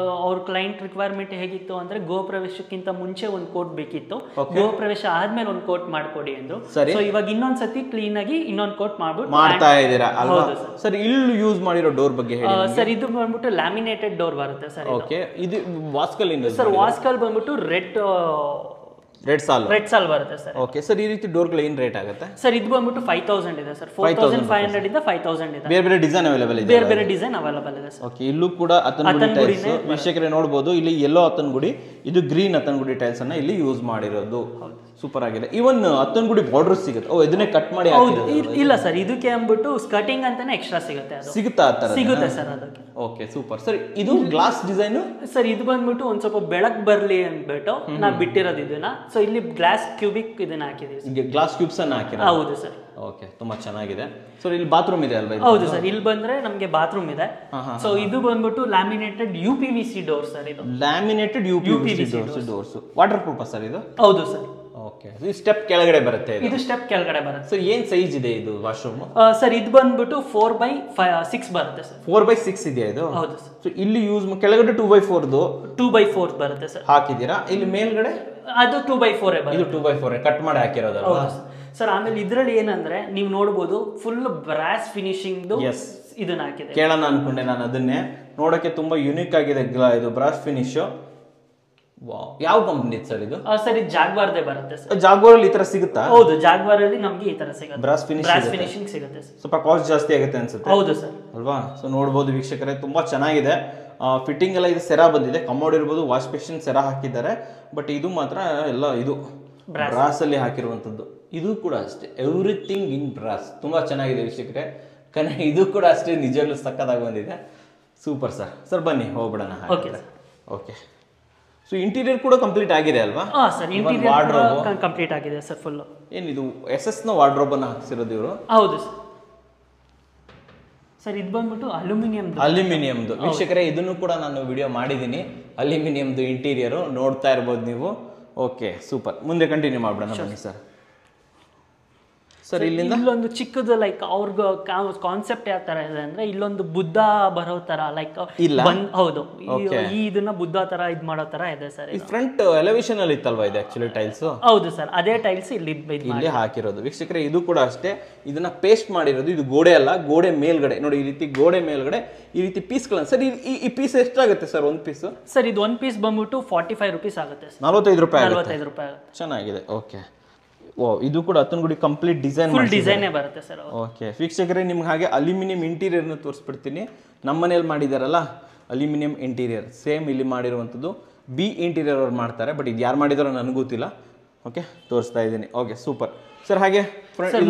ಅವ್ರ ಕ್ಲೈಂಟ್ ರಿಕ್ವೈರ್ಮೆಂಟ್ ಹೇಗಿತ್ತು ಅಂದ್ರೆ ಗೃಹ ಪ್ರವೇಶಕ್ಕಿಂತ ಮುಂಚೆ ಒಂದು ಕೋಟ್ ಬೇಕಿತ್ತು, ಗೃಹ ಪ್ರವೇಶ ಆದ್ಮೇಲೆ ಒಂದು ಕೋಟ್ ಮಾಡ್ಕೊಡಿ ಎಂದು. ಸೊ ಇವಾಗ ಇನ್ನೊಂದ್ಸತಿ ಕ್ಲೀನ್ ಆಗಿ ಇನ್ನೊಂದು ಕೋಟ್ ಮಾಡ್ತಾ ಇದ್ದೀರಾ ಅಲ್ವಾ? ಸರ್ ಇಲ್ಲಿ ಯೂಸ್ ಮಾಡಿರೋ ಡೋರ್ ಬಗ್ಗೆ ಹೇಳಿ. ಸರ್ ಇದು ಬಂದ್ಬಿಟ್ಟು ಲ್ಯಾಮಿನೇಟೆಡ್ ಡೋರ್ ಬರುತ್ತೆ ಸರ್. ಓಕೆ, ಇದು ವಾಸ್ಕಲ್ ಇಂದ ಸರ್ ವಾಸ್ಕಲ್ ಬಂದ್ಬಿಟ್ಟು ರೆಡ್ ಸಾಲ್ ಬರುತ್ತೆ ಸರ್. ಓಕೆ ಸರ್, ಈ ರೀತಿ ಡೋರ್ಗಳು ಏನು ರೇಟ್ ಆಗುತ್ತೆ ಸರ್? ಇದು ಬಂದ್ಬಿಟ್ಟು 5,000 ಇದೆ ಸರ್. 4,500 ಇಂದ 5,000 ಇದೆ. ಬೇರೆ ಬೇರೆ ಡಿಸೈನ್ ಅವೈಲೇಬಲ್ ಇದೆ. ಬೇರೆ ಡಿಸೈನ್ ಅವೈಲೇಬಲ್ ಇದೆ ಸರ್. ಓಕೆ, ಇಲ್ಲೂ ಕೂಡ ಅತನ್ಗುಡಿ ಟೈಲ್ಸ್ ವೀಕ್ಷಕರೇ ನೋಡಬಹುದು. ಇಲ್ಲಿ ಯೆಲ್ಲೋ ಅತನ್ಗುಡಿ, ಇದು ಗ್ರೀನ್ ಅತನ್ಗುಡಿ ಟೈಲ್ಸ್ ಅನ್ನ ಇಲ್ಲಿ ಯೂಸ್ ಮಾಡಿರೋದು. ಸೂಪರ್ ಆಗಿದೆ. ಇವನ್ ಅತನ್ಗುಡಿ ಬಾರ್ಡರ್ ಸಿಗುತ್ತೆ. ಓ, ಇದನ್ನೇ ಕಟ್ ಮಾಡಿ ಹಾಕಿರೋದು? ಇಲ್ಲ ಸರ್, ಇದಕ್ಕೆ ಅಂದ್ಬಿಟ್ಟು ಸ್ಕರ್ಟಿಂಗ್ ಅಂತಾನೆ ಎಕ್ಸ್ಟ್ರಾ ಸಿಗುತ್ತೆ. ಸಿಗುತ್ತಾ ಆ ತರ? ಸಿಗುತ್ತೆ ಸರ್ ಅದಕ್ಕೆ. Okay super. ಸರ್ ಇದು ಗ್ಲಾಸ್ ಡಿಸೈನ್? ಸರ್ ಇದು ಬಂದ್ಬಿಟ್ಟು ಒಂದ್ ಸ್ವಲ್ಪ ಬೆಳಕ್ ಬರ್ಲಿ ಅಂದ್ಬಿಟ್ಟು ನಾವು ಬಿಟ್ಟಿರೋದು ಇದನ್ನ. ಸೊ ಇಲ್ಲಿ ಗ್ಲಾಸ್ ಕ್ಯೂಬಿಕ್ ಇದನ್ನ ಹಾಕಿದೀವಿ. ಗ್ಲಾಸ್ ಕ್ಯೂಬ್ಸ್ ಅನ್ನ ಹಾಕಿರೋದು. ಹೌದು ಸರ್. ಓಕೆ, ತುಂಬಾ ಚೆನ್ನಾಗಿದೆ. ಸೊ ಇಲ್ಲಿ ಬಾತ್ರೂಮ್ ಇದೆ ಅಲ್ವಾ? ಹೌದು ಸರ್, ಇಲ್ಲಿ ಬಂದ್ರೆ ನಮಗೆ ಬಾತ್ರೂಮ್ ಇದೆ. ಸೊ ಇದು ಬಂದ್ಬಿಟ್ಟು ಲ್ಯಾಮಿನೇಟೆಡ್ UPVC ಡೋರ್ ಸರ್. ಇದು laminated UPVC doors. Water proof sir ಇದು? ಹೌದು ಸರ್. ಓಕೆ, ಈ ಸ್ಟೆಪ್ ಕೆಳಗಡೆ ಬರುತ್ತೆ. ಇದು ಸ್ಟೆಪ್ ಕೆಳಗಡೆ ಬರುತ್ತೆ. ಸೊ ಏನ್ ಸೈಜ್ ಇದೆ ಇದು ವಾಶ್ರೂಮ್? ಸರ್ ಇದು ಬಂದ್ಬಿಟ್ಟು 4x6 ಬರುತ್ತೆ ಸರ್. 4x6 ಇದೆಯಾ ಇದು? ಹೌದು ಸರ್. ಸೊ ಇಲ್ಲಿ ಯೂಸ್ ಕೆಳಗಡೆ 2x4 2x4 ಬರುತ್ತೆ ಸರ್. ಹಾಕಿದೀರಾ? ಇಲ್ಲಿ ಮೇಲ್ಗಡೆ ಅದು 2x4 ಬರುತ್ತೆ. ಇದು 2x4 ಕಟ್ ಮಾಡಿ ಹಾಕಿರೋದಲ್ವಾ ಸರ್? ಆಮೇಲೆ ಇದ್ರಲ್ಲಿ ಏನಂದ್ರೆ ನೀವು ನೋಡಬಹುದು ಫುಲ್ ಬ್ರಾಸ್ ಫಿನಿಶಿಂಗ್ ಇದನ್ನ ಹಾಕಿದೆ. ಕೇಳೋಣ ಅನ್ಕೊಂಡೆ ನಾನು ಅದನ್ನೇ. ನೋಡಕ್ಕೆ ತುಂಬಾ ಯುನಿಕ್ ಆಗಿದೆ ಇದು ಬ್ರಾಸ್ ಫಿನಿಶ್. ಯಾವ ಕಂಪನಿ ಸರ್ ಇದು? ಸರ್ ಇದು ಜಾಗ್ವಾರ್ದೇ ಬರುತ್ತೆ ಸರ್. ಜಾಗ್ವಾರ್ ಅಲ್ಲಿ ಈ ತರ ಸಿಗುತ್ತಾ? ಹೌದು, ಜಾಗ್ವಾರ್ ಅಲ್ಲಿ ನಮಗೆ ಈ ತರ ಸಿಗುತ್ತೆ. ಬ್ರಾಸ್ ಫಿನಿಶಿಂಗ್ ಸಿಗುತ್ತೆ ಸರ್. ಸ್ವಲ್ಪ ಕಾಸ್ಟ್ ಜಾಸ್ತಿ ಆಗುತ್ತೆ ಅನ್ಸುತ್ತೆ. ಹೌದು ಸರ್. ಅಲ್ವಾ? ಸೊ ನೋಡಬಹುದು ವೀಕ್ಷಕರೇ, ತುಂಬಾ ಚೆನ್ನಾಗಿದೆ. ಫಿಟ್ಟಿಂಗ್ ಎಲ್ಲ ಇದು ಸೆರಾ ಬಂದಿದೆ. ಕಮೋಡ್ ಇರ್ಬೋದು, ವಾಶ್ ಬೇಸಿನ್ ಸೆರಾ ಹಾಕಿದ್ದಾರೆ. ಬಟ್ ಇದು ಮಾತ್ರ ಎಲ್ಲ ಇದು ಬ್ರಾಸ್ ಅಲ್ಲಿ ಹಾಕಿರುವಂತದ್ದು. ಇದು ಕೂಡ ಅಷ್ಟೇ, ಎವ್ರಿಥಿಂಗ್ ಇನ್ ಬ್ರಾಸ್. ತುಂಬಾ ಚೆನ್ನಾಗಿದೆ ವೀಕ್ಷಕರೇ. ಇದು ಕೂಡ ಅಷ್ಟೇ, ನಿಜವಾಗ್ಲೂ ಸಕ್ಕತ್ತಾಗಿ ಬಂದಿದೆ. Super sir. ಸರ್ ಬನ್ನಿ ಹೋಗ್ಬಿಡೋಣ. ಓಕೆ, ಸೊ ಇಂಟೀರಿಯರ್ ಕೂಡ ಕಂಪ್ಲೀಟ್ ಆಗಿದೆ ಅಲ್ವಾ? ಸರ್ ಇಂಟೀರಿಯರ್ ಕಂಪ್ಲೀಟ್ ಆಗಿದೆ ಸರ್ ಫುಲ್. ಏನಿದು SS ನ ವಾರ್ಡ್ರೋಬ್ ಅನ್ನು ಹಾಕ್ಸಿರೋದು ಇವರು? ಹೌದು ಸರ್. ಸರ್ ಇದು ಬಂದ್ಬಿಟ್ಟು ಅಲ್ಯೂಮಿನಿಯಂದು. ವೀಕ್ಷಕರೇ, ಇದನ್ನು ಕೂಡ ನಾನು ವಿಡಿಯೋ ಮಾಡಿದ್ದೀನಿ. ಅಲ್ಯೂಮಿನಿಯಂದು ಇಂಟೀರಿಯರ್ ನೋಡ್ತಾ ಇರ್ಬೋದು ನೀವು. Okay, super. ಮುಂದೆ ಕಂಟಿನ್ಯೂ ಮಾಡ್ಬಿಡೋಣ ಬನ್ನಿ ಸರ್. ಸರ್ ಇಲ್ಲೊಂದು ಚಿಕ್ಕದು ಲೈಕ್ ಅವ್ರಿಗೆ ಕಾನ್ಸೆಪ್ಟ್ ಯಾವ ತರ ಇದೆ ಅಂದ್ರೆ, ಇಲ್ಲೊಂದು ಬುದ್ಧ ಬರೋ ತರ ಲೈಕ್ ಹೌದು, ಈ ಇದನ್ನ ಬುದ್ಧ ತರ ಇದ್ ಮಾಡೋ ತರ ಇದೆ ಸರ್. ಫ್ರಂಟ್ ಎಲಿವೇಶನ್ ಅಲ್ಲಿ ಇತ್ತಲ್ವಾ ಇದು ಆಕ್ಚುಲಿ ಟೈಲ್ಸ್? ಹೌದು ಸರ್, ಅದೇ ಟೈಲ್ಸ್ ಇಲ್ಲಿ ಹಾಕಿರೋದು. ವೀಕ್ಷಕರೇ, ಇದು ಕೂಡ ಅಷ್ಟೇ, ಇದನ್ನ ಪೇಸ್ಟ್ ಮಾಡಿರೋದು. ಇದು ಗೋಡೆ ಅಲ್ಲ, ಗೋಡೆ ಮೇಲ್ಗಡೆ ನೋಡಿ, ಈ ರೀತಿ ಗೋಡೆ ಮೇಲ್ಗಡೆ ಈ ರೀತಿ ಪೀಸ್ಗಳನ್ನ. ಸರ್ ಈ ಪೀಸ್ ಎಷ್ಟಾಗುತ್ತೆ ಸರ್ ಒಂದು ಪೀಸ್? ಸರ್ ಇದು ಒಂದು ಪೀಸ್ ಬಂದ್ಬಿಟ್ಟು 45 ರೂಪೀಸ್ ಆಗುತ್ತೆ. 45 ರೂಪಾಯಿ. 45 ರೂಪಾಯಿ. ಚೆನ್ನಾಗಿದೆ. ಓಕೆ, ಓ ಇದು ಕೂಡ ಹತ್ತನಗುಡಿ ಕಂಪ್ಲೀಟ್ ಡಿಸೈನ್ ಬರುತ್ತೆ ಸರ್. ಓಕೆ ವೀಕ್ಷಕರೇ, ನಿಮ್ಗೆ ಹಾಗೆ ಅಲ್ಯೂಮಿನಿಯಂ ಇಂಟೀರಿಯರ್ನ ತೋರಿಸ್ಬಿಡ್ತೀನಿ. ನಮ್ಮನೇಲಿ ಮಾಡಿದಾರಲ್ಲ ಅಲ್ಯೂಮಿನಿಯಂ ಇಂಟೀರಿಯರ್, ಸೇಮ್ ಇಲ್ಲಿ ಮಾಡಿರುವಂಥದ್ದು. ಬಿ ಇಂಟೀರಿಯರ್ ಅವ್ರು ಮಾಡ್ತಾರೆ, ಬಟ್ ಇದು ಯಾರು ಮಾಡಿದಾರೋ ನನಗೆ ಗೊತ್ತಿಲ್ಲ. ಓಕೆ, ತೋರಿಸ್ತಾ ಇದ್ದೀನಿ. Okay, super sir. ಹಾಗೆ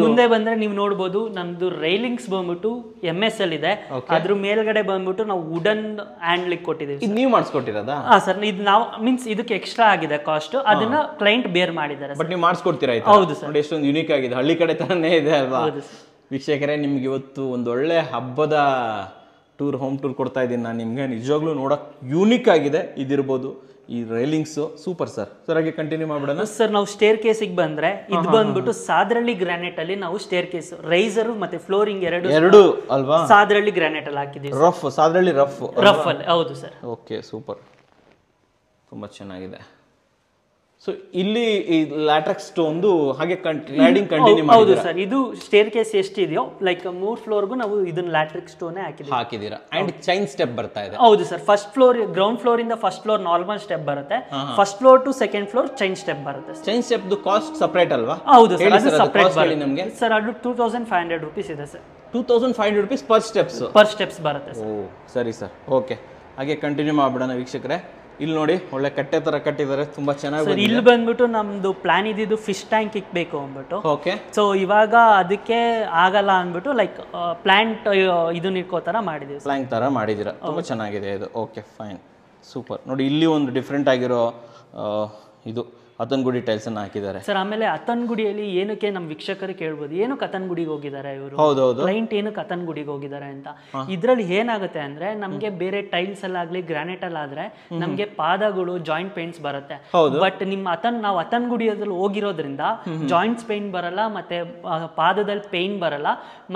ಮುಂದೆ ಬಂದ್ರೆ ನೀವು ನೋಡಬಹುದು, ನಮ್ದು ರೈಲಿಂಗ್ಸ್ ಬಂದ್ಬಿಟ್ಟು MSL ಇದೆ. ಅದ್ರ ಮೇಲ್ಗಡೆ ಬಂದ್ಬಿಟ್ಟು ನಾವು ವುಡನ್ ಹ್ಯಾಂಡ್ಲಿಂಗ್ ಕೊಟ್ಟಿದ್ದೀವಿ. ಇದು ನೀವು ಮಾಡಿಸ್ಕೊಟ್ಟಿರೋದಾ? ಸರ್, ಇದು ನಾವು ಮೀನ್ಸ್ ಇದಕ್ಕೆ ಎಕ್ಸ್ಟ್ರಾ ಆಗಿದೆ ಕಾಸ್ಟ್, ಅದನ್ನ ಕ್ಲೈಂಟ್ ಬೇರ್ ಮಾಡಿದ್ದಾರೆ. ಬಟ್ ನೀವು ಮಾಡಿಸ್ಕೊಡ್ತೀರಾ? ಹೌದು ಸರ್. ಎಷ್ಟೊಂದು ಯುನಿಕ್ ಆಗಿದೆ, ಹಳ್ಳಿ ಕಡೆ ತರನೇ ಇದೆ ಅಲ್ವಾ? ವೀಕ್ಷಕರೇ, ನಿಮ್ಗೆ ಇವತ್ತು ಒಂದು ಒಳ್ಳೆ ಹಬ್ಬದ ಹೋಮ್ ಟೂರ್ ಕೊಡ್ತಾ ಇದ್ದೀನಿ ನಾನು ನಿಮ್ಗೆ. ನಿಜವಾಗ್ಲೂ ನೋಡಕ್ ಯೂನಿಕ್ ಆಗಿದೆ ಇದಿರ್ಬೋದು, ಈ ರೈಲಿಂಗ್ಸ್. Super sir. ಸರ್ ಹಾಗೆ ಕಂಟಿನ್ಯೂ ಮಾಡ್ಬಿಡೋಣ ಸರ್. ನಾವು ಸ್ಟೇರ್ ಕೇಸಿಗೆ ಬಂದ್ರೆ, ಇದು ಬಂದ್ಬಿಟ್ಟು ಸಾದ್ರಳ್ಳಿ ಗ್ರಾನೈಟ್ ಅಲ್ಲಿ ನಾವು ಸ್ಟೇರ್ ಕೇಸ್, ರೈಸರ್ ಮತ್ತೆ ಫ್ಲೋರಿಂಗ್ ಎರಡು ಅಲ್ವಾ ಸಾದ್ರಳ್ಳಿ ಗ್ರಾನೈಟ್ ಅಲ್ಲಿ ಹಾಕಿದ್ದೀವಿ. ಸಾದ್ರಳ್ಳಿ ರಫ್ ಅಲ್ಲಿ. ಹೌದು ಸರ್. Okay, super. ತುಂಬಾ ಚೆನ್ನಾಗಿದೆ. ಸೊ ಇಲ್ಲಿ ಈ ಲ್ಯಾಟ್ರಿಕ್ಸ್ ಸ್ಟೋನ್ದು ಹಾಗೆ ಕ್ಲಾಡಿಂಗ್ ಕಂಟಿನ್ಯೂ ಮಾಡಿ. ಹೌದು ಸರ್. ಇದು ಸ್ಟೇರ್ ಕೇಸ್ ಎಷ್ಟಿದೆಯೋ ಲೈಕ್ 3 ಫ್ಲೋರ್ಗೂ ನಾವು ಇದನ್ನ ಲ್ಯಾಟ್ರಿಕ್ಸ್ ಸ್ಟೋನ್ ಹಾಕಿದೀರಾ. ಅಂಡ್ ಚೈನ್ ಸ್ಟೆಪ್ ಬರ್ತಾ ಇದೆ. ಹೌದು sir. First floor, ground floor ಇಂದ ಫಸ್ಟ್ ಫ್ಲೋರ್ ನಾರ್ಮಲ್ ಸ್ಟೆಪ್ ಬರುತ್ತೆ. First floor to second floor chain step ಬರುತ್ತೆ. ಚೈನ್ ಸ್ಟೆಪ್ ಕಾಸ್ಟ್ ಸಪರೇಟ್ ಅಲ್ವಾ? ಹೌದು ಸರ್, ಅದು ಸಪರೇಟ್ ಬರುತ್ತೆ ನಮಗೆ. ಸರ್ ಅದು 2500 ರೂಪೀಸ್ ಇದೆ ಸರ್. 2500 ರೂಪೀಸ್ ಪರ್ ಸ್ಟೆಪ್ಸ್ ಬರುತ್ತೆ ಸರ್. ಓ ಸರಿ ಸರ್. ಓಕೆ, ಹಾಗೆ ಕಂಟಿನ್ಯೂ ಮಾಡ್ಬಿಡೋಣ ವೀಕ್ಷಕರೇ. ಇಲ್ಲಿ ನೋಡಿ, ಒಳ್ಳೆ ಕಟ್ಟೆ ತರ ಕಟ್ಟಿದ್ದಾರೆ, ತುಂಬಾ ಚೆನ್ನಾಗಿ. ಇಲ್ಲಿ ಬಂದ್ಬಿಟ್ಟು ನಮ್ದು ಪ್ಲಾನ್ ಇದ್ದಿದ್ದು ಫಿಶ್ ಟ್ಯಾಂಕ್ ಇಕ್ಬೇಕು ಅಂದ್ಬಿಟ್ಟು. ಓಕೆ, ಸೊ ಇವಾಗ ಅದಕ್ಕೆ ಆಗಲ್ಲ ಅಂದ್ಬಿಟ್ಟು ಲೈಕ್ ಪ್ಲಾಂಟ್ ಇದನ್ನ ಇಟ್ಕೋ ತರ ಮಾಡಿದೀವಿ. ಪ್ಲಾಂಕ್ ತರ ಮಾಡಿದೀರಾ, ತುಂಬಾ ಚೆನ್ನಾಗಿದೆ ಇದು. Okay, fine, super. ನೋಡಿ, ಇಲ್ಲಿ ಒಂದು ಡಿಫ್ರೆಂಟ್ ಆಗಿರೋ ಇದು ಅತನ್ಗುಡಿ ಟೈಲ್ಸ್ ಅನ್ನ ಹಾಕಿದ್ದಾರೆ ಸರ್. ಆಮೇಲೆ ಅತನ್ಗುಡಿಯಲ್ಲಿ ಏನಕ್ಕೆ ನಮ್ಮ ವೀಕ್ಷಕರು ಕೇಳ್ಬೋದು, ಏನಕ್ಕೆ ಅತನ್ಗುಡಿಗೆ ಹೋಗಿದ್ದಾರೆ ಇವರು, ಕ್ಲೈಂಟ್ ಏನಕ್ಕೆ ಅತನ್ಗುಡಿಗೆ ಹೋಗಿದ್ದಾರೆ ಅಂತ. ಇದ್ರಲ್ಲಿ ಏನಾಗುತ್ತೆ ಅಂದ್ರೆ, ನಮ್ಗೆ ಬೇರೆ ಟೈಲ್ಸ್ ಅಲ್ಲಾಗ್ಲಿ ಗ್ರಾನೈಟ್ ಅಲ್ಲಾದ್ರೆ ನಮ್ಗೆ ಪಾದಗಳು ಜಾಯಿಂಟ್ ಪೇಂಟ್ಸ್ ಬರುತ್ತೆ. ಬಟ್ ನಾವು ಅತನ್ಗುಡಿಯಲ್ಲಿ ಹೋಗಿರೋದ್ರಿಂದ ಜಾಯಿಂಟ್ಸ್ ಪೇಂಟ್ ಬರಲ್ಲ, ಮತ್ತೆ ಪಾದದಲ್ಲಿ ಪೇಂಟ್ ಬರಲ್ಲ,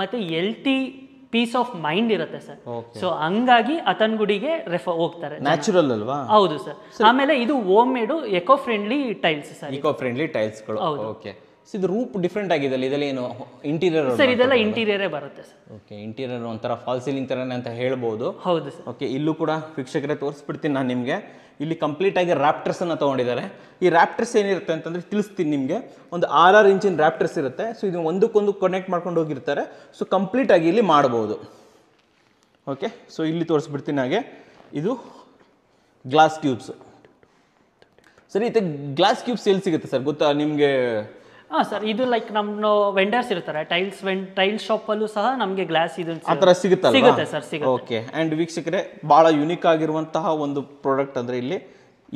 ಮತ್ತೆ ಪೀಸ್ ಆಫ್ ಮೈಂಡ್ ಇರುತ್ತೆ ಸರ್. ಸೊ ಹಂಗಾಗಿ ಅತನ್ಗುಡಿಗೆ ಹೋಗ್ತಾರೆ. ನ್ಯಾಚುರಲ್ ಅಲ್ವಾ? ಹೌದು ಸರ್. ಆಮೇಲೆ ಇದು home made eco friendly tiles sir. Eco friendly tiles ಗಳು. ಓಕೆ, ಇದು ರೂಪ್ ಡಿಫ್ರೆಂಟ್ ಆಗಿದೆ. ಇದೆಲ್ಲ ಏನು ಇಂಟೀರಿಯರ್ ಸರ್? ಇದೆಲ್ಲ ಇಂಟೀರಿಯರೇ ಬರುತ್ತೆ ಸರ್. ಓಕೆ, ಇಂಟೀರಿಯರ್ ಒಂಥರ ಫಾಲ್ ಸೀಲಿಂಗ್ ತರನೇ ಅಂತ ಹೇಳ್ಬೋದು. ಹೌದು ಸರ್. ಓಕೆ, ಇಲ್ಲೂ ಕೂಡ ವೀಕ್ಷಕರೇ ತೋರಿಸ್ಬಿಡ್ತೀನಿ ನಾನು ನಿಮಗೆ. ಇಲ್ಲಿ ಕಂಪ್ಲೀಟ್ ಆಗಿ ರ್ಯಾಪ್ಟರ್ಸ್ ಅನ್ನ ತಗೊಂಡಿದ್ದಾರೆ. ಈ ರ್ಯಾಪ್ಟರ್ಸ್ ಏನಿರುತ್ತೆ ಅಂತಂದ್ರೆ ತಿಳಿಸ್ತೀನಿ ನಿಮಗೆ. ಒಂದು 6 ಇಂಚಿನ ರ್ಯಾಪ್ಟರ್ಸ್ ಇರುತ್ತೆ. ಸೊ ಇದು ಒಂದಕ್ಕೊಂದು ಕನೆಕ್ಟ್ ಮಾಡ್ಕೊಂಡು ಹೋಗಿರ್ತಾರೆ. ಸೊ ಕಂಪ್ಲೀಟ್ ಆಗಿ ಇಲ್ಲಿ ಮಾಡಬಹುದು. ಓಕೆ, ಸೊ ಇಲ್ಲಿ ತೋರಿಸ್ಬಿಡ್ತೀನಿ. ಹಾಗೆ ಇದು ಗ್ಲಾಸ್ ಕ್ಯೂಬ್ಸ್. ಸರಿ, ಇದು ಗ್ಲಾಸ್ ಕ್ಯೂಬ್ಸ್ ಎಲ್ಲಿ ಸಿಗುತ್ತೆ ಸರ್, ಗೊತ್ತಾ ನಿಮಗೆ? ಸರ್, ಇದು ಲೈಕ್ ನಮ್ಮ ವೆಂಡರ್ಸ್ ಇರ್ತಾರೆ ಟೈಲ್ ಶಾಪ್ ಅಲ್ಲೂ ಸಹ ನಮಗೆ ಗ್ಲಾಸ್ ಇದು ಆ ಥರ ಸಿಗುತ್ತೆ ಸರ್, ಸಿಗುತ್ತೆ. ಓಕೆ, ಆ್ಯಂಡ್ ವೀಕ್ಷಕರೇ, ಭಾಳ ಯುನಿಕ್ ಆಗಿರುವಂತಹ ಒಂದು ಪ್ರಾಡಕ್ಟ್ ಅಂದರೆ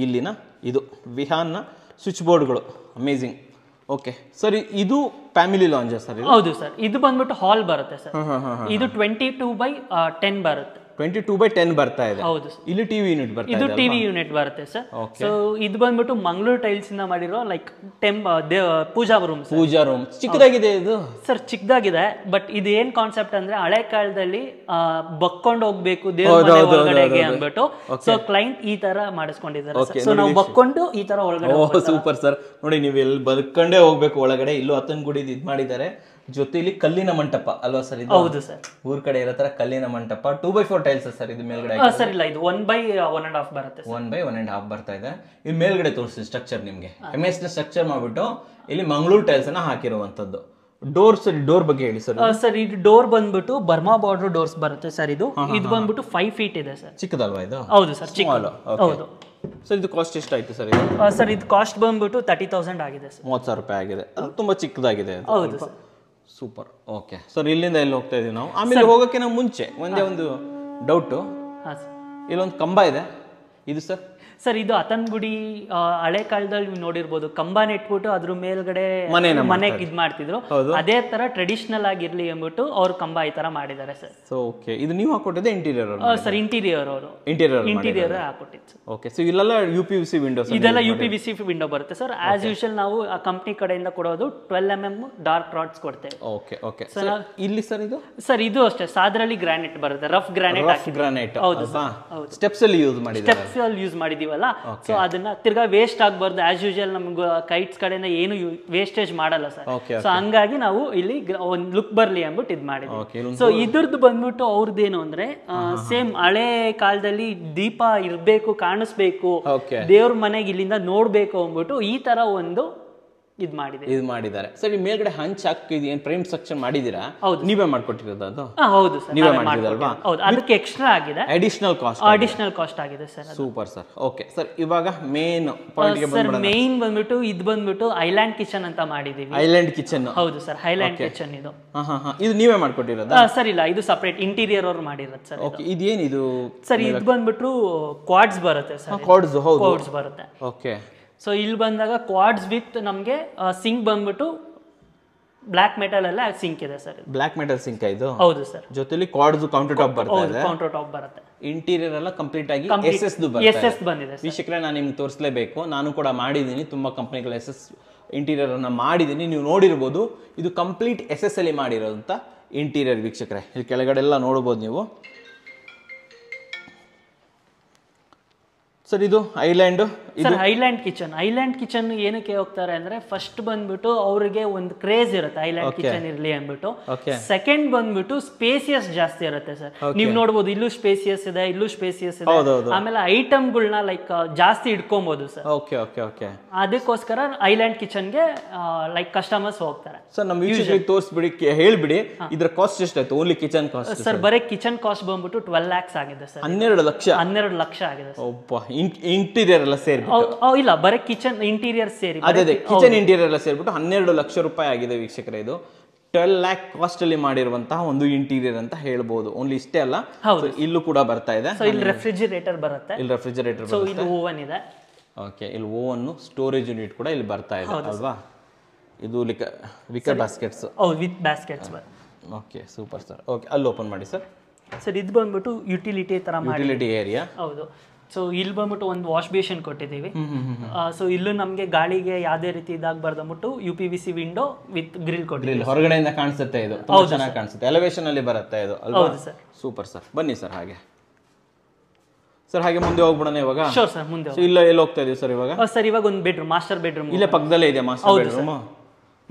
ಇಲ್ಲಿನ ಇದು ವಿಹಾನ್ನ ಸ್ವಿಚ್ ಬೋರ್ಡ್ಗಳು. ಅಮೇಝಿಂಗ್. ಓಕೆ ಸರ್, ಇದು ಫ್ಯಾಮಿಲಿ ಲಾಂಜ್ ಸರ್? ಹೌದು ಸರ್, ಇದು ಬಂದ್ಬಿಟ್ಟು ಹಾಲ್ ಬರುತ್ತೆ ಸರ್. ಇದು 22/10 ಬರುತ್ತೆ. 22/10 ಬರ್ತಾ ಇದೆ. ಹೌದು, ಇಲ್ಲಿ ಟಿವಿ ಯೂನಿಟ್ ಬರ್ತಾ ಇದೆ. ಇದು ಟಿವಿ ಯೂನಿಟ್ ಬರುತ್ತೆ ಸರ್. ಸೊ ಇದು ಬಂದ್ಬಿಟ್ಟು ಮಂಗಳೂರು ಟೈಲ್ಸ್ ಇಂದ ಮಾಡಿರೋ ಲೈಕ್ ಪೂಜಾ ರೂಮ್. ಪೂಜಾ ರೂಮ್ ಚಿಕ್ಕದಾಗಿದೆ ಇದು ಸರ್, ಚಿಕ್ಕದಾಗಿದೆ. ಬಟ್ ಇದು ಏನ್ ಕಾನ್ಸೆಪ್ಟ್ ಅಂದ್ರೆ ಹಳೆ ಕಾಲದಲ್ಲಿ ಬಕ್ಕೊಂಡು ಹೋಗ್ಬೇಕು ದೇವ್ರ ಮನೆ ಒಳಗಡೆಗೆ ಅಂದ್ಬಿಟ್ಟು ಸೊ ಕ್ಲೈಂಟ್ ಈ ತರ ಮಾಡಿಸ್ಕೊಂಡಿದ್ದಾರೆ. ಸೊ ನಾವು ಬಕ್ಕೊಂಡು ಈ ತರ ಒಳಗಡೆ. ಸೂಪರ್ ಸರ್, ನೋಡಿ ನೀವು ಎಲ್ಲಿ ಬದುಕೊಂಡೇ ಹೋಗ್ಬೇಕು ಒಳಗಡೆ. ಇಲ್ಲೂ ಹತ್ತನ್ ಗುಡಿ ಇದ್ ಮಾಡಿದ್ದಾರೆ, ಜೊತೆಲಿ ಕಲ್ಲಿನ ಮಂಟಪ ಅಲ್ವಾ ಸರ್ ಇದು? ಹೌದು ಸರ್, ಊರ್ ಕಡೆ ಇರೋ ತರ ಕಲ್ಲಿನ ಮಂಟಪ. 2/4 ಟೈಲ್ಸ್ ಸರ್ ಇದು ಮೇಲ್ಗಡೆ? ಸರ್ ಇಲ್ಲ, ಇದು 1/1.5 ಬರುತ್ತೆ. 1/1.5 ಬರ್ತಾ ಇದೆ. ಇಲ್ಲಿ ಮೇಲ್ಗಡೆ ತೋರಿಸಿ ಸ್ಟ್ರಕ್ಚರ್ ನಿಮ್ಗೆ. MS ನ ಸ್ಟ್ರಕ್ಚರ್ ಮಾಡ್ಬಿಟ್ಟು ಇಲ್ಲಿ ಮಂಗಳೂರು ಟೈಲ್ಸ್ ಅನ್ನ ಹಾಕಿರುವಂತದ್ದು. ಡೋರ್ ಬಗ್ಗೆ ಹೇಳಿ ಸರ್. ಸರ್ ಇದು ಡೋರ್ ಬಂದ್ಬಿಟ್ಟು ಬರ್ಮಾ ಬಾರ್ಡರ್ ಡೋರ್ಸ್ ಬರುತ್ತೆ ಸರ್. ಇದು ಬಂದ್ಬಿಟ್ಟು 5 ಫೀಟ್ ಇದೆ ಸರ್. ಚಿಕ್ಕದಲ್ವಾ ಇದು? ಹೌದು ಸರ್, ಚಿಕ್ಕ. ಹೌದು ಸರ್, ಇದು ಕಾಸ್ಟ್ ಎಷ್ಟಾಯ್ತು ಸರ್ ಇದು? ಸರ್ ಇದು ಕಾಸ್ಟ್ ಬಂದ್ಬಿಟ್ಟು 30,000 ಆಗಿದೆ ಸರ್. 30,000 ರೂಪಾಯಿ ಆಗಿದೆ. ಅದು ತುಂಬಾ ಚಿಕ್ಕದಾಗಿದೆ. ಹೌದು ಸರ್. ಸೂಪರ್. ಓಕೆ ಸರ್, ಇಲ್ಲಿಂದ ಎಲ್ಲಿ ಹೋಗ್ತಾ ಇದೀವಿ ನಾವು? ಆಮೇಲೆ ಹೋಗೋಕೆ ನಾವು ಮುಂಚೆ ಒಂದೇ ಒಂದು ಡೌಟು. ಇಲ್ಲೊಂದು ಕಂಬ ಇದೆ, ಇದು ಸರ್? ಸರ್ ಇದು ಅತನ್ಗುಡಿ ಹಳೆ ಕಾಲದಲ್ಲಿ ನೀವು ನೋಡಿರ್ಬೋದು, ಕಂಬ ನೆಟ್ಬಿಟ್ಟು ಅದ್ರ ಮೇಲ್ಗಡೆ ಮನೆಗೆ ಇದ್ ಮಾಡ್ತಿದ್ರು. ಅದೇ ತರ ಟ್ರೆಡಿಷನಲ್ ಆಗಿರ್ಲಿ ಅಂದ್ಬಿಟ್ಟು ಅವ್ರು ಕಂಬ ಈ ತರ ಮಾಡಿದ್ದಾರೆ ಸರ್. ಓಕೆ, ಇದು ನೀವು ಹಾಕೊಟ್ಟಿದ್ದೆ ಇಂಟೀರಿಯರ್? ಸರ್ ಇಂಟೀರಿಯರ್ ಅವರು ಇಂಟೀರಿಯರ್ ಹಾಕೊಟ್ಟಿದ್ದು. ಓಕೆ, ಸೊ ಇಲ್ಲೆಲ್ಲ UPVC ವಿಂಡೋಸ್? ಇದೆಲ್ಲ UPVC ವಿಂಡೋ ಬರುತ್ತೆ ಸರ್. ಆಸ್ ಯೂಶುವಲ್ ನಾವು ಆ ಕಂಪ್ನಿ ಕಡೆಯಿಂದ ಕೊಡೋದು 12 mm ಡಾರ್ಕ್ ರಾಡ್ಸ್ ಕೊಡ್ತೇವೆ. Okay okay. ಇಲ್ಲಿ ಸರ್ ಇದು? ಸರ್ ಇದು ಅಷ್ಟೇ, ಸಾದ್ರಲ್ಲಿ ಗ್ರಾನೈಟ್ ಬರುತ್ತೆ, ರಫ್ ಗ್ರಾನೈಟ್. ಹೌದು, ಸ್ಟೆಪ್ಸ್ ಅಲ್ಲಿ ಯೂಸ್ ಮಾಡಿದ್ದೀವಿ. ಸ್ಟೆಪ್ಸ್ ಅಲ್ಲಿ ಯೂಸ್ ಮಾಡಿದೀವಲ್ಲ, ಸೊ ಅದನ್ನ ತಿರ್ಗಾ ವೇಸ್ಟ್ ಆಗಬಾರ್ದು. ಆಸ್ ಯೂಶುವಲ್ ನಮ್ಗೆ ಕೈಟ್ಸ್ ಕಡೆಯಿಂದ ಏನು ವೇಸ್ಟೇಜ್ ಮಾಡಲ್ಲ ಸರ್. ಸೊ ಹಂಗಾಗಿ ನಾವು ಇಲ್ಲಿ ಒಂದು ಲುಕ್ ಬರ್ಲಿ ಅಂದ್ಬಿಟ್ಟು ಇದ್ ಮಾಡಿದ್ವಿ. ಸೊ ಇದ್ರದ್ದು ಬಂದ್ಬಿಟ್ಟು ಅವ್ರದ್ದೇನು ಅಂದ್ರೆ ಸೇಮ್ ಹಳೆ ಕಾಲದಲ್ಲಿ ದೀಪ ಇರ್ಬೇಕು, ಕಾಣಿಸ್ಬೇಕು, ದೇವ್ರ ಮನೆಗೆ ಇಲ್ಲಿಂದ ನೋಡ್ಬೇಕು ಅಂದ್ಬಿಟ್ಟು ಈ ತರ ಒಂದು ಇದು ಮಾಡಿದ್ದಾರೆ ಸರ್. ಈ ಮೇಲ್ಗಡೆ ಹಂಚ್ ಹಾಕಿದ್ ಏನ್ ಫ್ರೇಮ್ ಸ್ಟ್ರಕ್ಚರ್ ಮಾಡಿದೀರಾ? ನೀವೇ ಮಾಡ್ಕೊಟ್ಟಿರೋದು ಅದು? ಹೌದು ಸರ್, ನೀವೇ ಮಾಡಿದ್ರಲ್ವಾ? ಹೌದು, ಅದಕ್ಕೆ ಎಕ್ಸ್ಟ್ರಾ ಆಗಿದೆ, ಅಡಿಷನಲ್ ಕಾಸ್ಟ್ ಆಗಿದೆ sir. Super sir. Okay sir, ಇವಾಗ ಮೇನ್ ಪಾಯಿಂಟ್ ಗೆ ಬಂದ್ಬಿಡೋಣ. ಮೇನ್ ಬಂದ್ಬಿಟ್ಟು ಇದು ಬಂದ್ಬಿಟ್ಟು ಐಲ್ಯಾಂಡ್ ಕಿಚನ್ ಅಂತ ಮಾಡಿದೀವಿ. Island kitchen? ಹೌದು ಸರ್, ಐಲ್ಯಾಂಡ್ ಕಿಚನ್ ಇದು. ಇದು ನೀವೇ ಮಾಡ್ಕೊಟ್ಟಿರೋದು? ಸರ್ ಇಲ್ಲ, ಇದು ಸಪರೇಟ್ ಇಂಟೀರಿಯರ್ ಅವ್ರು ಮಾಡಿರೋದು ಸರ್. ಓಕೆ, ಇದೇನಿದು ಸರ್? ಇದು ಬಂದ್ಬಿಟ್ಟು ಕ್ವಾಡ್ಸ್ ಬರುತ್ತೆ ಸರ್. ಕ್ವಾಡ್ಸ್ ಬರುತ್ತೆ. ಓಕೆ. ಸೊ ಇಲ್ಲಿ ಬಂದಾಗ ಕ್ವಾಡ್ಸ್ ವಿತ್ ನಮಗೆ ಸಿಂಕ್ ಬಂದ್ಬಿಟ್ಟು ಬ್ಲಾಕ್ ಮೆಟಲ್ ಎಲ್ಲ ಸಿಂಕ್ ಇದೆ ಸರ್. ಬ್ಲಾಕ್ ಮೆಟಲ್ ಸಿಂಕ್ ಇದು? ಹೌದು ಸರ್. ಜೊತೆಲಿ ಕ್ವಾಡ್ಸ್ ಕೌಂಟರ್ ಟಾಪ್ ಬರುತ್ತೆ. ಕೌಂಟರ್ ಟಾಪ್ ಬರುತ್ತೆ. ಇಂಟೀರಿಯರ್ ಎಲ್ಲ ಕಂಪ್ಲೀಟ್ ಆಗಿ SS ಬಂದಿದೆ. ವೀಕ್ಷಕರೇ, ನಾನು ನಿಮ್ಗೆ ತೋರಿಸಲೇಬೇಕು, ನಾನು ಕೂಡ ಮಾಡಿದ್ದೀನಿ. ತುಂಬಾ ಕಂಪ್ನಿಗಳ SS ಇಂಟೀರಿಯರ್ ಅನ್ನ ಮಾಡಿದ್ದೀನಿ, ನೀವು ನೋಡಿರ್ಬೋದು. ಇದು ಕಂಪ್ಲೀಟ್ SS ಅಲ್ಲಿ ಮಾಡಿರೋಂಥ ಇಂಟೀರಿಯರ್ ವೀಕ್ಷಕರೇ. ಇಲ್ಲಿ ಕೆಳಗಡೆ ಎಲ್ಲ ನೋಡ್ಬೋದು ನೀವು. ಸರ್ ಇದು ಐಲ್ಯಾಂಡ್? ಸರ್ ಐಲ್ಯಾಂಡ್ ಕಿಚನ್ ಏನಕ್ಕೆ ಹೋಗ್ತಾರೆ ಅಂದ್ರೆ, ಫಸ್ಟ್ ಬಂದ್ಬಿಟ್ಟು ಅವ್ರಿಗೆ ಒಂದು ಕ್ರೇಜ್ ಇರುತ್ತೆ ಐಲ್ಯಾಂಡ್ ಕಿಚನ್ ಇರ್ಲಿ ಅಂದ್ಬಿಟ್ಟು. ಸೆಕೆಂಡ್ ಬಂದ್ಬಿಟ್ಟು ಸ್ಪೇಸಿಯಸ್ ಜಾಸ್ತಿ ಇರುತ್ತೆ ಸರ್. ನೀವು ನೋಡ್ಬೋದು, ಇಲ್ಲೂ ಸ್ಪೇಸಿಯಸ್ ಇದೆ, ಇಲ್ಲೂ ಸ್ಪೇಸಿಯಸ್ ಇದೆ. ಆಮೇಲೆ ಐಟಮ್ಗಳನ್ನ ಲೈಕ್ ಜಾಸ್ತಿ ಇಟ್ಕೊಬಹುದು ಸರ್. ಅದಕ್ಕೋಸ್ಕರ ಐಲ್ಯಾಂಡ್ ಕಿಚನ್ಗೆ ಲೈಕ್ ಕಸ್ಟಮರ್ಸ್ ಹೋಗ್ತಾರೆ. ಸರ್ ನಮ್ಮ ವೀಕ್ಷಕರಿಗೆ ತೋರಿಸ್ಬಿಡಿ, ಹೇಳ್ಬಿಡಿ ಇದ್ರ ಕಾಸ್ಟ್ ಎಷ್ಟಾಯ್ತು? ಓನ್ಲಿ ಕಿಚನ್ ಕಾಸ್ಟ್ ಸರ್, ಬರೀ ಕಿಚನ್ ಕಾಸ್ಟ್ ಬಂದ್ಬಿಟ್ಟು 12 lakhs ಆಗಿದೆ ಸರ್. 12 ಲಕ್ಷ ಆಗಿದೆ ಸರ್. ಇಂಟೀರಿಯರ್ ಎಲ್ಲ ಸೇರಿ? ಇಲ್ಲ, ಬರೀ ಕಿಚನ್ ಇಂಟೀರಿಯರ್ ಸೇರಿ. ಅದೇ ಕಿಚನ್ ಇಂಟೀರಿಯರ್ ಎಲ್ಲ ಸೇರಿಬಿಟ್ಟು 12 ಲಕ್ಷ ರೂಪಾಯಿ ಆಗಿದೆ ವೀಕ್ಷಕರೇ. ಇದು 12 lakh ಕಾಸ್ಟ್ ಅಲ್ಲಿ ಮಾಡಿರುವಂತಹ ಒಂದು ಇಂಟೀರಿಯರ್ ಅಂತ ಹೇಳ್ಬೋದು. ಓನ್ಲಿ ಇಷ್ಟೇ ಅಲ್ಲ, ಇಲ್ಲೂ ಕೂಡ ಬರ್ತಾ ಇದೆ. ಇಲ್ಲಿ ರೆಫ್ರಿಜಿರೇಟರ್ ಬರುತ್ತೆ. ಇಲ್ಲಿ ಓವನ್ ಇದೆ. ಓಕೆ, ಇಲ್ಲಿ ಓವನ್, ಸ್ಟೋರೇಜ್ ಯೂನಿಟ್ ಕೂಡ ಇಲ್ಲಿ ಬರ್ತಾ ಇದೆ ಅಲ್ವಾ? ಇದು weaker baskets? With baskets. Okay, super sir. Okay, ಅಲ್ಲಿ ಓಪನ್ ಮಾಡಿ ಸರ್. ಸರ್ ಇದು ಬಂದ್ಬಿಟ್ಟು ಯುಟಿಲಿಟಿ ತರ ಮಾಡಿ, ಯುಟಿಲಿಟಿ ಏರಿಯಾ. ಹೌದು. ಸೊ ಇಲ್ಲಿ ಬಂದ್ಬಿಟ್ಟು ಒಂದು ವಾಶ್ ಬೇಷನ್ ಕೊಟ್ಟಿದ್ದೀವಿ. ಸೊ ಇಲ್ಲೂ ನಮಗೆ ಗಾಳಿಗೆ ಯಾವುದೇ ರೀತಿ ಇದಾಗಬಾರ್ದು ಅಂದ್ಬಿಟ್ಟು UPVC ವಿಂಡೋ ವಿತ್ ಗ್ರಿಲ್ ಕೊಟ್ಟಿದ್ದೀವಿ. ಹೊರಗಡೆಯಿಂದ ಕಾಣಿಸುತ್ತೆ, ಇದು ತುಂಬಾ ಚೆನ್ನಾಗಿ ಕಾಣಿಸುತ್ತೆ. ಎಲಿವೇಶನ್ ಅಲ್ಲಿ ಬರುತ್ತೆ ಇದು ಅಲ್ವಾ? ಹೌದು ಸರ್. Super sir. ಬನ್ನಿ ಸರ್, ಹಾಗೆ ಮುಂದೆ ಹೋಗ್ಬಿಡೋಣ ಇವಾಗ. ಶೋರ್ ಸರ್, ಮುಂದೆ. ಇಲ್ಲ, ಎಲ್ಲಿ ಹೋಗ್ತಾ ಇದೀವಿ ಸರ್ ಇವಾಗ? ಸರ್ ಇವಾಗ ಒಂದು ಬೆಡ್ರೂಮ್, ಮಾಸ್ಟರ್ ಬೆಡ್ರೂಮ್ ಇಲ್ಲೇ ಪಕ್ಕದಲ್ಲೇ ಇದೆ.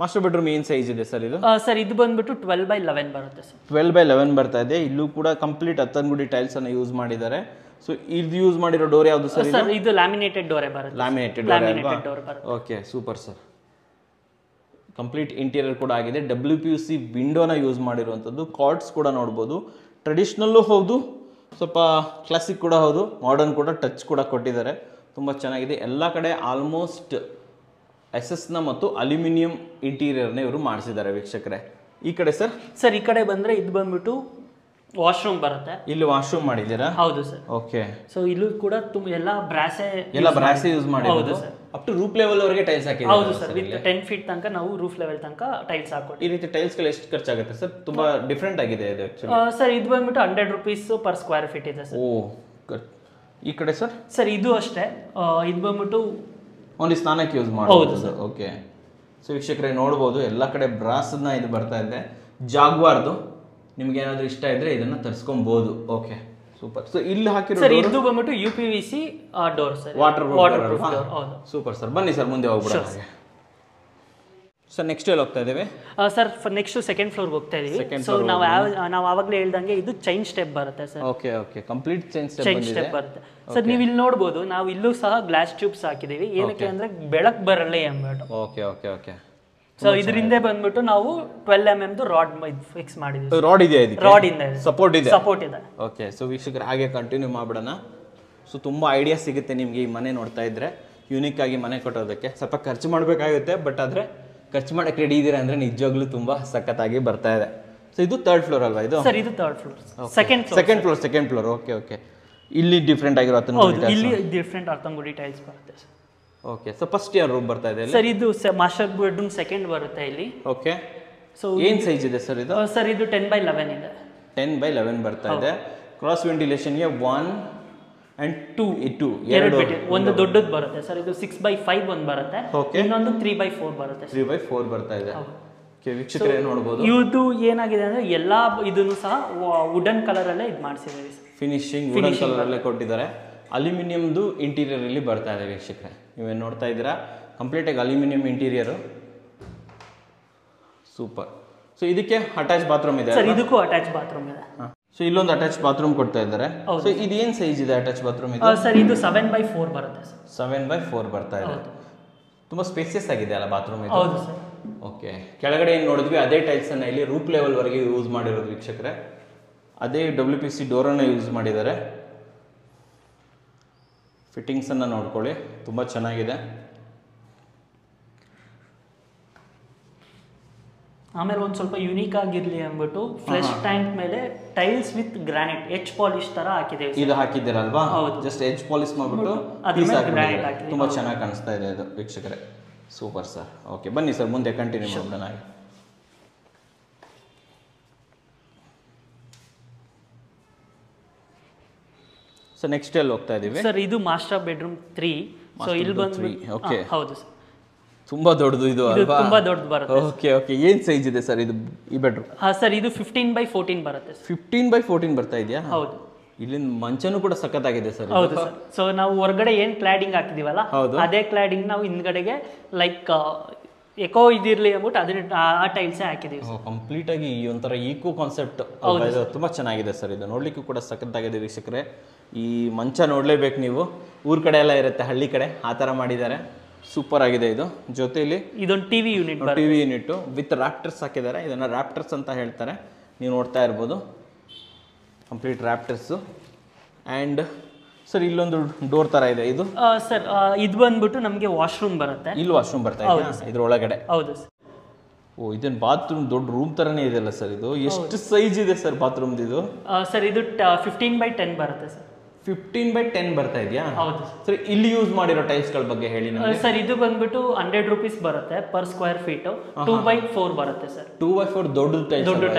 ಮಾಸ್ಟರ್ ಬೆಡ್ರೂಮ್ ಏನ್ ಸೈಜ್ ಇದೆ ಸರ್ ಇದು? ಸರ್ ಇದು ಬಂದ್ಬಿಟ್ಟು 12/11 ಬರುತ್ತೆ ಸರ್. 12/11 ಬರ್ತಾ ಇದೆ. ಇಲ್ಲೂ ಕೂಡ ಕಂಪ್ಲೀಟ್ ಹತ್ತನ್ಗುಡಿ ಟೈಲ್ಸ್ ಅನ್ನ ಯೂಸ್ ಮಾಡಿದ್ದಾರೆ. ಸೊ ಇದು ಯೂಸ್ ಮಾಡಿರೋ ಡೋರ್ ಯಾವುದು ಸರ್? ಇದು ಲ್ಯಾಮಿನೇಟೆಡ್ ಡೋರೇ ಬರುತ್ತೆ. ಲ್ಯಾಮಿನೇಟೆಡ್ ಡೋರ್ ಬರುತ್ತೆ. Okay, super sir. Complete interior ಕೂಡ ಆಗಿದೆ. WPVC ವಿಂಡೋನ ಯೂಸ್ ಮಾಡಿರುವಂಥದ್ದು. ಕಾರ್ಡ್ಸ್ ಕೂಡ ನೋಡ್ಬೋದು. ಟ್ರೆಡಿಷ್ನಲ್ಲು ಹೌದು, ಸ್ವಲ್ಪ ಕ್ಲಾಸಿಕ್ ಕೂಡ ಹೌದು, ಮಾಡರ್ನ್ ಕೂಡ ಟಚ್ ಕೂಡ ಕೊಟ್ಟಿದ್ದಾರೆ. ತುಂಬ ಚೆನ್ನಾಗಿದೆ. ಎಲ್ಲ ಕಡೆ ಆಲ್ಮೋಸ್ಟ್ SS ನ ಮತ್ತು ಅಲ್ಯೂಮಿನಿಯಂ ಇಂಟೀರಿಯರ್ನ ಇವರು ಮಾಡಿಸಿದ್ದಾರೆ ವೀಕ್ಷಕರೇ. ಈ ಕಡೆ ಸರ್? ಈ ಕಡೆ ಬಂದರೆ ಇದು ಬಂದ್ಬಿಟ್ಟು ವಾಶ್ರೂಮ್ ಬರುತ್ತೆ. ಇಲ್ಲಿ ವಾಶ್ರೂಮ್ ಮಾಡಿದ್ದೀರಾ? ಹೌದು ಸರ್. ಓಕೆ. ಸೊ ಇಲ್ಲೂ ಕೂಡ ಎಲ್ಲ ಬ್ರಾಸೆ ಯೂಸ್ ಮಾಡಿರೋದು. ಹೌದು sir. Up to roof level ವರೆಗೆ ಟೈಲ್ಸ್ ಹಾಕಿದ್ದೀರಾ? ಹೌದು ಸರ್, ವಿತ್ 10 ಫೀಟ್ ತನಕ ನಾವು ರೂಫ್ ಲೆವೆಲ್ ತನಕ ಟೈಲ್ಸ್ ಹಾಕೊಟ್ಟು. ಈ ರೀತಿ ಟೈಲ್ಸ್ಗಳು ಎಷ್ಟು ಖರ್ಚಾಗುತ್ತೆ ಸರ್? ತುಂಬಾ ಡಿಫ್ರೆಂಟ್ ಆಗಿದೆ ಇದು ಆಕ್ಚುಲಿ. ಸರ್ ಇದು ಬಂದ್ಬಿಟ್ಟು 100 rupees per square feet ಇದೆ ಸರ್. ಈ ಕಡೆ ಸರ್? ಸರ್ ಇದು ಅಷ್ಟೇ, ಇದು ಬಂದ್ಬಿಟ್ಟು ಓನ್ಲಿ ಸ್ನಾನಕ್ಕೆ ಯೂಸ್ ಮಾಡೋದು. ಓಕೆ. ಸೊ ವೀಕ್ಷಕರೇ ನೋಡ್ಬೋದು ಎಲ್ಲ ಕಡೆ ಬ್ರಾಸ್ನ ಇದು ಬರ್ತಾ ಇದೆ. ಜಾಗ್ವಾರ್ದು ನಿಮ್ಗೆ ಏನಾದರೂ ಇಷ್ಟ ಇದ್ರೆ ಇದನ್ನ ತರಿಸ್ಕೊಬಹುದು. Okay, super. ಸೊ ಇಲ್ಲಿ ಹಾಕಿರೋ ಸರ್ ಇದು ಬಂದ್ಬಿಟ್ಟು UPVC door sir, water proof door. ಹೌದು, ಸೂಪರ್ ಸರ್. ಬನ್ನಿ ಸರ್ ಮುಂದೆ ಹೋಗ್ಬಿಡೋಣ. ಸರ್ ನೆಕ್ಸ್ಟ್ ಎಲ್ಲಿ ಹೋಗ್ತಾ ಇದ್ದೇವೆ ಸರ್? ನೆಕ್ಸ್ಟ್ ಸೆಕೆಂಡ್ ಫ್ಲೋರ್ಗೆ ಹೋಗ್ತಾ ಇದೀವಿ. ಸೊ ನಾವು ಆವಾಗಲೇ ಹೇಳ್ದಂಗೆ ಇದು ಚೈನ್ ಸ್ಟೆಪ್ ಬರುತ್ತೆ sir. Okay okay, complete chain step ಬರುತ್ತೆ ಸರ್. ನೀವು ಇಲ್ಲಿ ನೋಡ್ಬೋದು, ನಾವು ಇಲ್ಲೂ ಸಹ ಗ್ಲಾಸ್ ಟ್ಯೂಬ್ಸ್ ಹಾಕಿದೀವಿ. ಏನಕ್ಕೆ ಅಂದ್ರೆ ಬೆಳಕು ಬರಲ್ಲ ಅಂದ್ಬಿಟ್ಟು. Okay okay okay. ಸೊ ಇದರಿಂದ ಬಂದ್ಬಿಟ್ಟು ನಾವು 12 mm ರಾಡ್ ಫಿಕ್ಸ್ ಮಾಡಿದೀವಿ. ರಾಡ್ ಇದೆ, ಇದಕ್ಕೆ ರಾಡ್ ಇಂದ ಸಪೋರ್ಟ್ ಇದೆ. ಸಪೋರ್ಟ್ ಇದೆ. ಓಕೆ. ಸೊ ವೀಕ್ಷಕರು ಹಾಗೆ ಕಂಟಿನ್ಯೂ ಮಾಡ್ಬಿಡೋಣ. ಸೊ ತುಂಬಾ ಐಡಿಯಾ ಸಿಗುತ್ತೆ ನಿಮ್ಗೆ ಈ ಮನೆ ನೋಡ್ತಾ ಇದ್ರೆ. ಯೂನಿಕ್ ಆಗಿ ಮನೆ ಕಟ್ಟೋದಕ್ಕೆ ಸ್ವಲ್ಪ ಖರ್ಚು ಮಾಡಬೇಕಾಗುತ್ತೆ, ಬಟ್ ಆದ್ರೆ ಖರ್ಚು ಮಾಡಕ್ಕೆ ರೆಡಿ ಇದ್ದೀರಾ ಅಂದ್ರೆ ನಿಜವಾಗ್ಲೂ ತುಂಬಾ ಸಖತ್ತಾಗಿ ಬರ್ತಾ ಇದೆ. ಸೊ ಇದು 3rd ಫ್ಲೋರ್ ಅಲ್ವಾ ಇದು? ಸರ್ ಇದು 3rd floor. Second floor. Okay okay. ಇಲ್ಲಿ ಡಿಫ್ರೆಂಟ್ ಆಗಿರೋ ಇಲ್ಲಿ ಡಿಫ್ರೆಂಟ್ ಅರ್ಥಂಗುಡಿ ಟೈಲ್ಸ್ ಬರುತ್ತೆ sir. Okay. So first year room ಬರ್ತಾ ಇದೆ ಸರ್. ಇದು ಮಾಸ್ಟರ್ ಬೆಡ್ರೂಮ್ ಸೆಕೆಂಡ್ ಬರುತ್ತೆ ಇಲ್ಲಿ. ಓಕೆ. ಸೊ ಏನ್ ಸೈಜ್ ಇದೆ ಸರ್ ಇದು? ಸರ್ ಇದು 10x11 ಇದೆ. 10x11 ಬರ್ತಾ ಇದೆ. ಕ್ರಾಸ್ ವೆಂಟಿಲೇಷನ್ಗೆ 1 and 2 ಎರಡು ಒಂದು ದೊಡ್ಡದು ಬರುತ್ತೆ ಸರ್. ಇದು 6x5 ಒಂದು ಬರುತ್ತೆ, ಇನ್ನೊಂದು 3x4 ಬರುತ್ತೆ. 3x4 ಬರ್ತಾ ಇದೆ. ಓಕೆ ವೀಕ್ಷಕರೇ ನೋಡಬಹುದು. ಇದು ಏನಾಗಿದೆ ಅಂದ್ರೆ ಎಲ್ಲಾ ಇದನ್ನು ಸಹ ವುಡನ್ ಕಲರ್ ಅಲ್ಲೇ ಇದು ಮಾಡಿಸಿದ್ದೀವಿ. ಫಿನಿಶಿಂಗ್ ವುಡನ್ ಕಲರ್ ಅಲ್ಲೇ ಕೊಟ್ಟಿದ್ದಾರೆ. ಅಲ್ಯೂಮಿನಿಯಂದು ಇಂಟೀರಿಯರ್ ಇಲ್ಲಿ ಬರ್ತಾ ಇದೆ ವೀಕ್ಷಕರೇ. ನೀವೇನು ನೋಡ್ತಾ ಇದ್ದೀರಾ, ಕಂಪ್ಲೀಟ್ ಆಗಿ ಅಲ್ಯೂಮಿನಿಯಂ ಇಂಟೀರಿಯರ್. ಸೂಪರ್. ಸೊ ಇದಕ್ಕೆ ಅಟ್ಯಾಚ್ ಬಾತ್ರೂಮ್ ಇದೆ ಸರ್. ಇದಕ್ಕೂ ಅಟ್ಯಾಚ್ ಬಾತ್ರೂಮ್ ಇದೆ. ಸೊ ಇಲ್ಲೊಂದು ಅಟ್ಯಾಚ್ ಬಾತ್ರೂಮ್ ಕೊಡ್ತಾ ಇದ್ದಾರೆ. ಸೊ ಇದು ಏನು ಸೈಜ್ ಇದೆ ಅಟ್ಯಾಚ್ ಬಾತ್ರೂಮ್ ಇದು? ಸರ್ ಇದು 7x4 ಬರುತ್ತೆ ಸರ್. 7x4 ಬರ್ತಾ ಇದೆ. ತುಂಬಾ ಸ್ಪೇಸಿಯಸ್ ಆಗಿದೆ ಅಲ್ಲ ಬಾತ್ರೂಮ್ ಇದು? ಹೌದು ಸರ್. ಓಕೆ. ಕೆಳಗಡೆ ಏನು ನೋಡಿದ್ವಿ ಅದೇ ಟೈಲ್ಸ್ ಅನ್ನ ಇಲ್ಲಿ ರೂಫ್ ಲೆವೆಲ್ ವರೆಗೆ ಯೂಸ್ ಮಾಡಿರೋದು ವೀಕ್ಷಕರೇ. ಅದೇ WPC ಡೋರನ್ನು ಯೂಸ್ ಮಾಡಿದ್ದಾರೆ. ಫಿಟ್ಟಿಂಗ್ಸ್ ಅನ್ನ ನೋಡ್ಕೊಳ್ಳಿ, ತುಂಬಾ ಚೆನ್ನಾಗಿದೆ. ಆಮೇಲೆ ಒಂದು ಸ್ವಲ್ಪ ಯೂನಿಕ್ ಆಗಿರ್ಲಿ ಅಂದ್ಬಿಟ್ಟು ಫ್ಲೆಶ್ ಟ್ಯಾಂಕ್ ಮೇಲೆ tiles with granite H polish ತರ ಹಾಕಿದ್ದೇವೆ. ಇದು ಹಾಕಿದ್ದೀರಲ್ವಾ? ಜಸ್ಟ್ ಎಚ್ ಪಾಲಿಶ್ ಮಾಡ್ಬಿಟ್ಟು ತುಂಬಾ ಚೆನ್ನಾಗಿ ಕಾಣಿಸ್ತಾ ಇದೆ ಇದು ವೀಕ್ಷಕರೇ. Super sir. ಓಕೆ ಬನ್ನಿ ಸರ್ ಮುಂದೆ ಕಂಟಿನ್ಯೂ ಮಾಡೋಣ. ಸೊ ನೆಕ್ಸ್ಟ್ ಎಲ್ಲಿ ಹೋಗ್ತಾ ಇದೀವಿ ಸರ್? ಇದು ಮಾಸ್ಟರ್ ಬೆಡ್ರೂಮ್ 3. ಸೊ ಇಲ್ಲಿ ಬಂದು ಓಕೆ. ಹೌದು ಸರ್. ತುಂಬಾ ದೊಡ್ಡದು ಇದು ಅಲ್ವಾ? ತುಂಬಾ ದೊಡ್ಡದು ಬರುತ್ತೆ. Okay okay. ಏನ್ ಸೈಜ್ ಇದೆ ಸರ್ ಇದು ಈ ಬೆಡ್ರೂಮ್? ಸರ್ ಇದು 15x14 ಬರುತ್ತೆ. 15x14 ಬರ್ತಾ ಇದೆಯಾ? ಹೌದು. ಇಲ್ಲಿನ ಮಂಚನೂ ಕೂಡ ಸಖತ್ತಾಗಿದೆ ಸರ್. ಹೌದು ಸರ್. ಸೊ ನಾವು ಹೊರಗಡೆ ಏನ್ ಕ್ಲಾಡಿಂಗ್ ಹಾಕಿದೀವಲ್ಲ ಅದೇ ಕ್ಲಾಡಿಂಗ್ ನಾವು ಹಿಂದ್ಗಡೆಗೆ ಲೈಕ್ ಎಕೋ ಇದಿರ್ಲಿ ಅಂದ್ಬಿಟ್ಟು ಅದನ್ನ ಆ ಟೈಲ್ಸೇ ಹಾಕಿದೀವಿ. ಕಂಪ್ಲೀಟ್ ಆಗಿ ಈ ಒಂಥರ ಈಕೋ ಕಾನ್ಸೆಪ್ಟ್ ತುಂಬಾ ಚೆನ್ನಾಗಿದೆ ಸರ್. ಇದು ನೋಡ್ಲಿಕ್ಕೂ ಕೂಡ ಸಖತ್ತಾಗಿದೆ ವೀಕ್ಷಕರೇ. ಈ ಮಂಚ ನೋಡ್ಲೇಬೇಕು ನೀವು. ಊರ್ ಕಡೆ ಎಲ್ಲ ಇರುತ್ತೆ, ಹಳ್ಳಿ ಕಡೆ ಆ ತರ ಮಾಡಿದ್ದಾರೆ. ಸೂಪರ್ ಆಗಿದೆ ಇದು. ಜೊತೆಲಿ ಇದೊಂದು ಟಿವಿ ಯೂನಿಟ್ ವಿತ್ ರಾಪ್ಟರ್ಸ್ ಹಾಕಿದ್ದಾರೆ. ಇದನ್ನ ರಾಪ್ಟರ್ಸ್ ಅಂತ ಹೇಳ್ತಾರೆ. ನೀವು ನೋಡ್ತಾ ಇರ್ಬೋದು, ಕಂಪ್ಲೀಟ್ ರಾಪ್ಟರ್ಸ್. ಆ್ಯಂಡ್ ಸರ್ ಇಲ್ಲೊಂದು ಡೋರ್ ತರ ಇದೆ ಇದು? ಸರ್ ಇದು ಬಂದ್ಬಿಟ್ಟು ನಮಗೆ ವಾಶ್ರೂಮ್ ಬರುತ್ತೆ. ಇಲ್ಲಿ ವಾಶ್ರೂಮ್ ಬರ್ತಾ ಇದೆ ಇದ್ರ ಒಳಗಡೆ? ಹೌದು ಸರ್. ಓ ಇದನ್ನ ಬಾತ್ರೂಮ್ ದೊಡ್ಡ ರೂಮ್ ತರನೇ ಇದೆಯಲ್ಲ ಸರ್ ಇದು? ಎಷ್ಟು ಸೈಜ್ ಇದೆ ಸರ್ ಬಾತ್ರೂಮ್ ಇದು? ಸರ್ ಇದು 15x10 ಬರುತ್ತೆ ಸರ್. 15x10 ಬರ್ತಾ ಇದೆಯಾ? ಹೌದು ಸರ್. ಇಲ್ಲಿ ಯೂಸ್ ಮಾಡಿರೋ ಟೈಲ್ಸ್ ಗಳ ಬಗ್ಗೆ ಹೇಳಿ ನಮಗೆ. ಸರ್ ಇದು ಬಂದ್ಬಿಟ್ಟು 100 rupees ಬರುತ್ತೆ ಪರ್ ಸ್ಕ್ವೇರ್ ಫೀಟ್. 2x4 ಬರುತ್ತೆ ಸರ್. 2x4 ದೊಡ್ಡ ಟೈಲ್ಸ್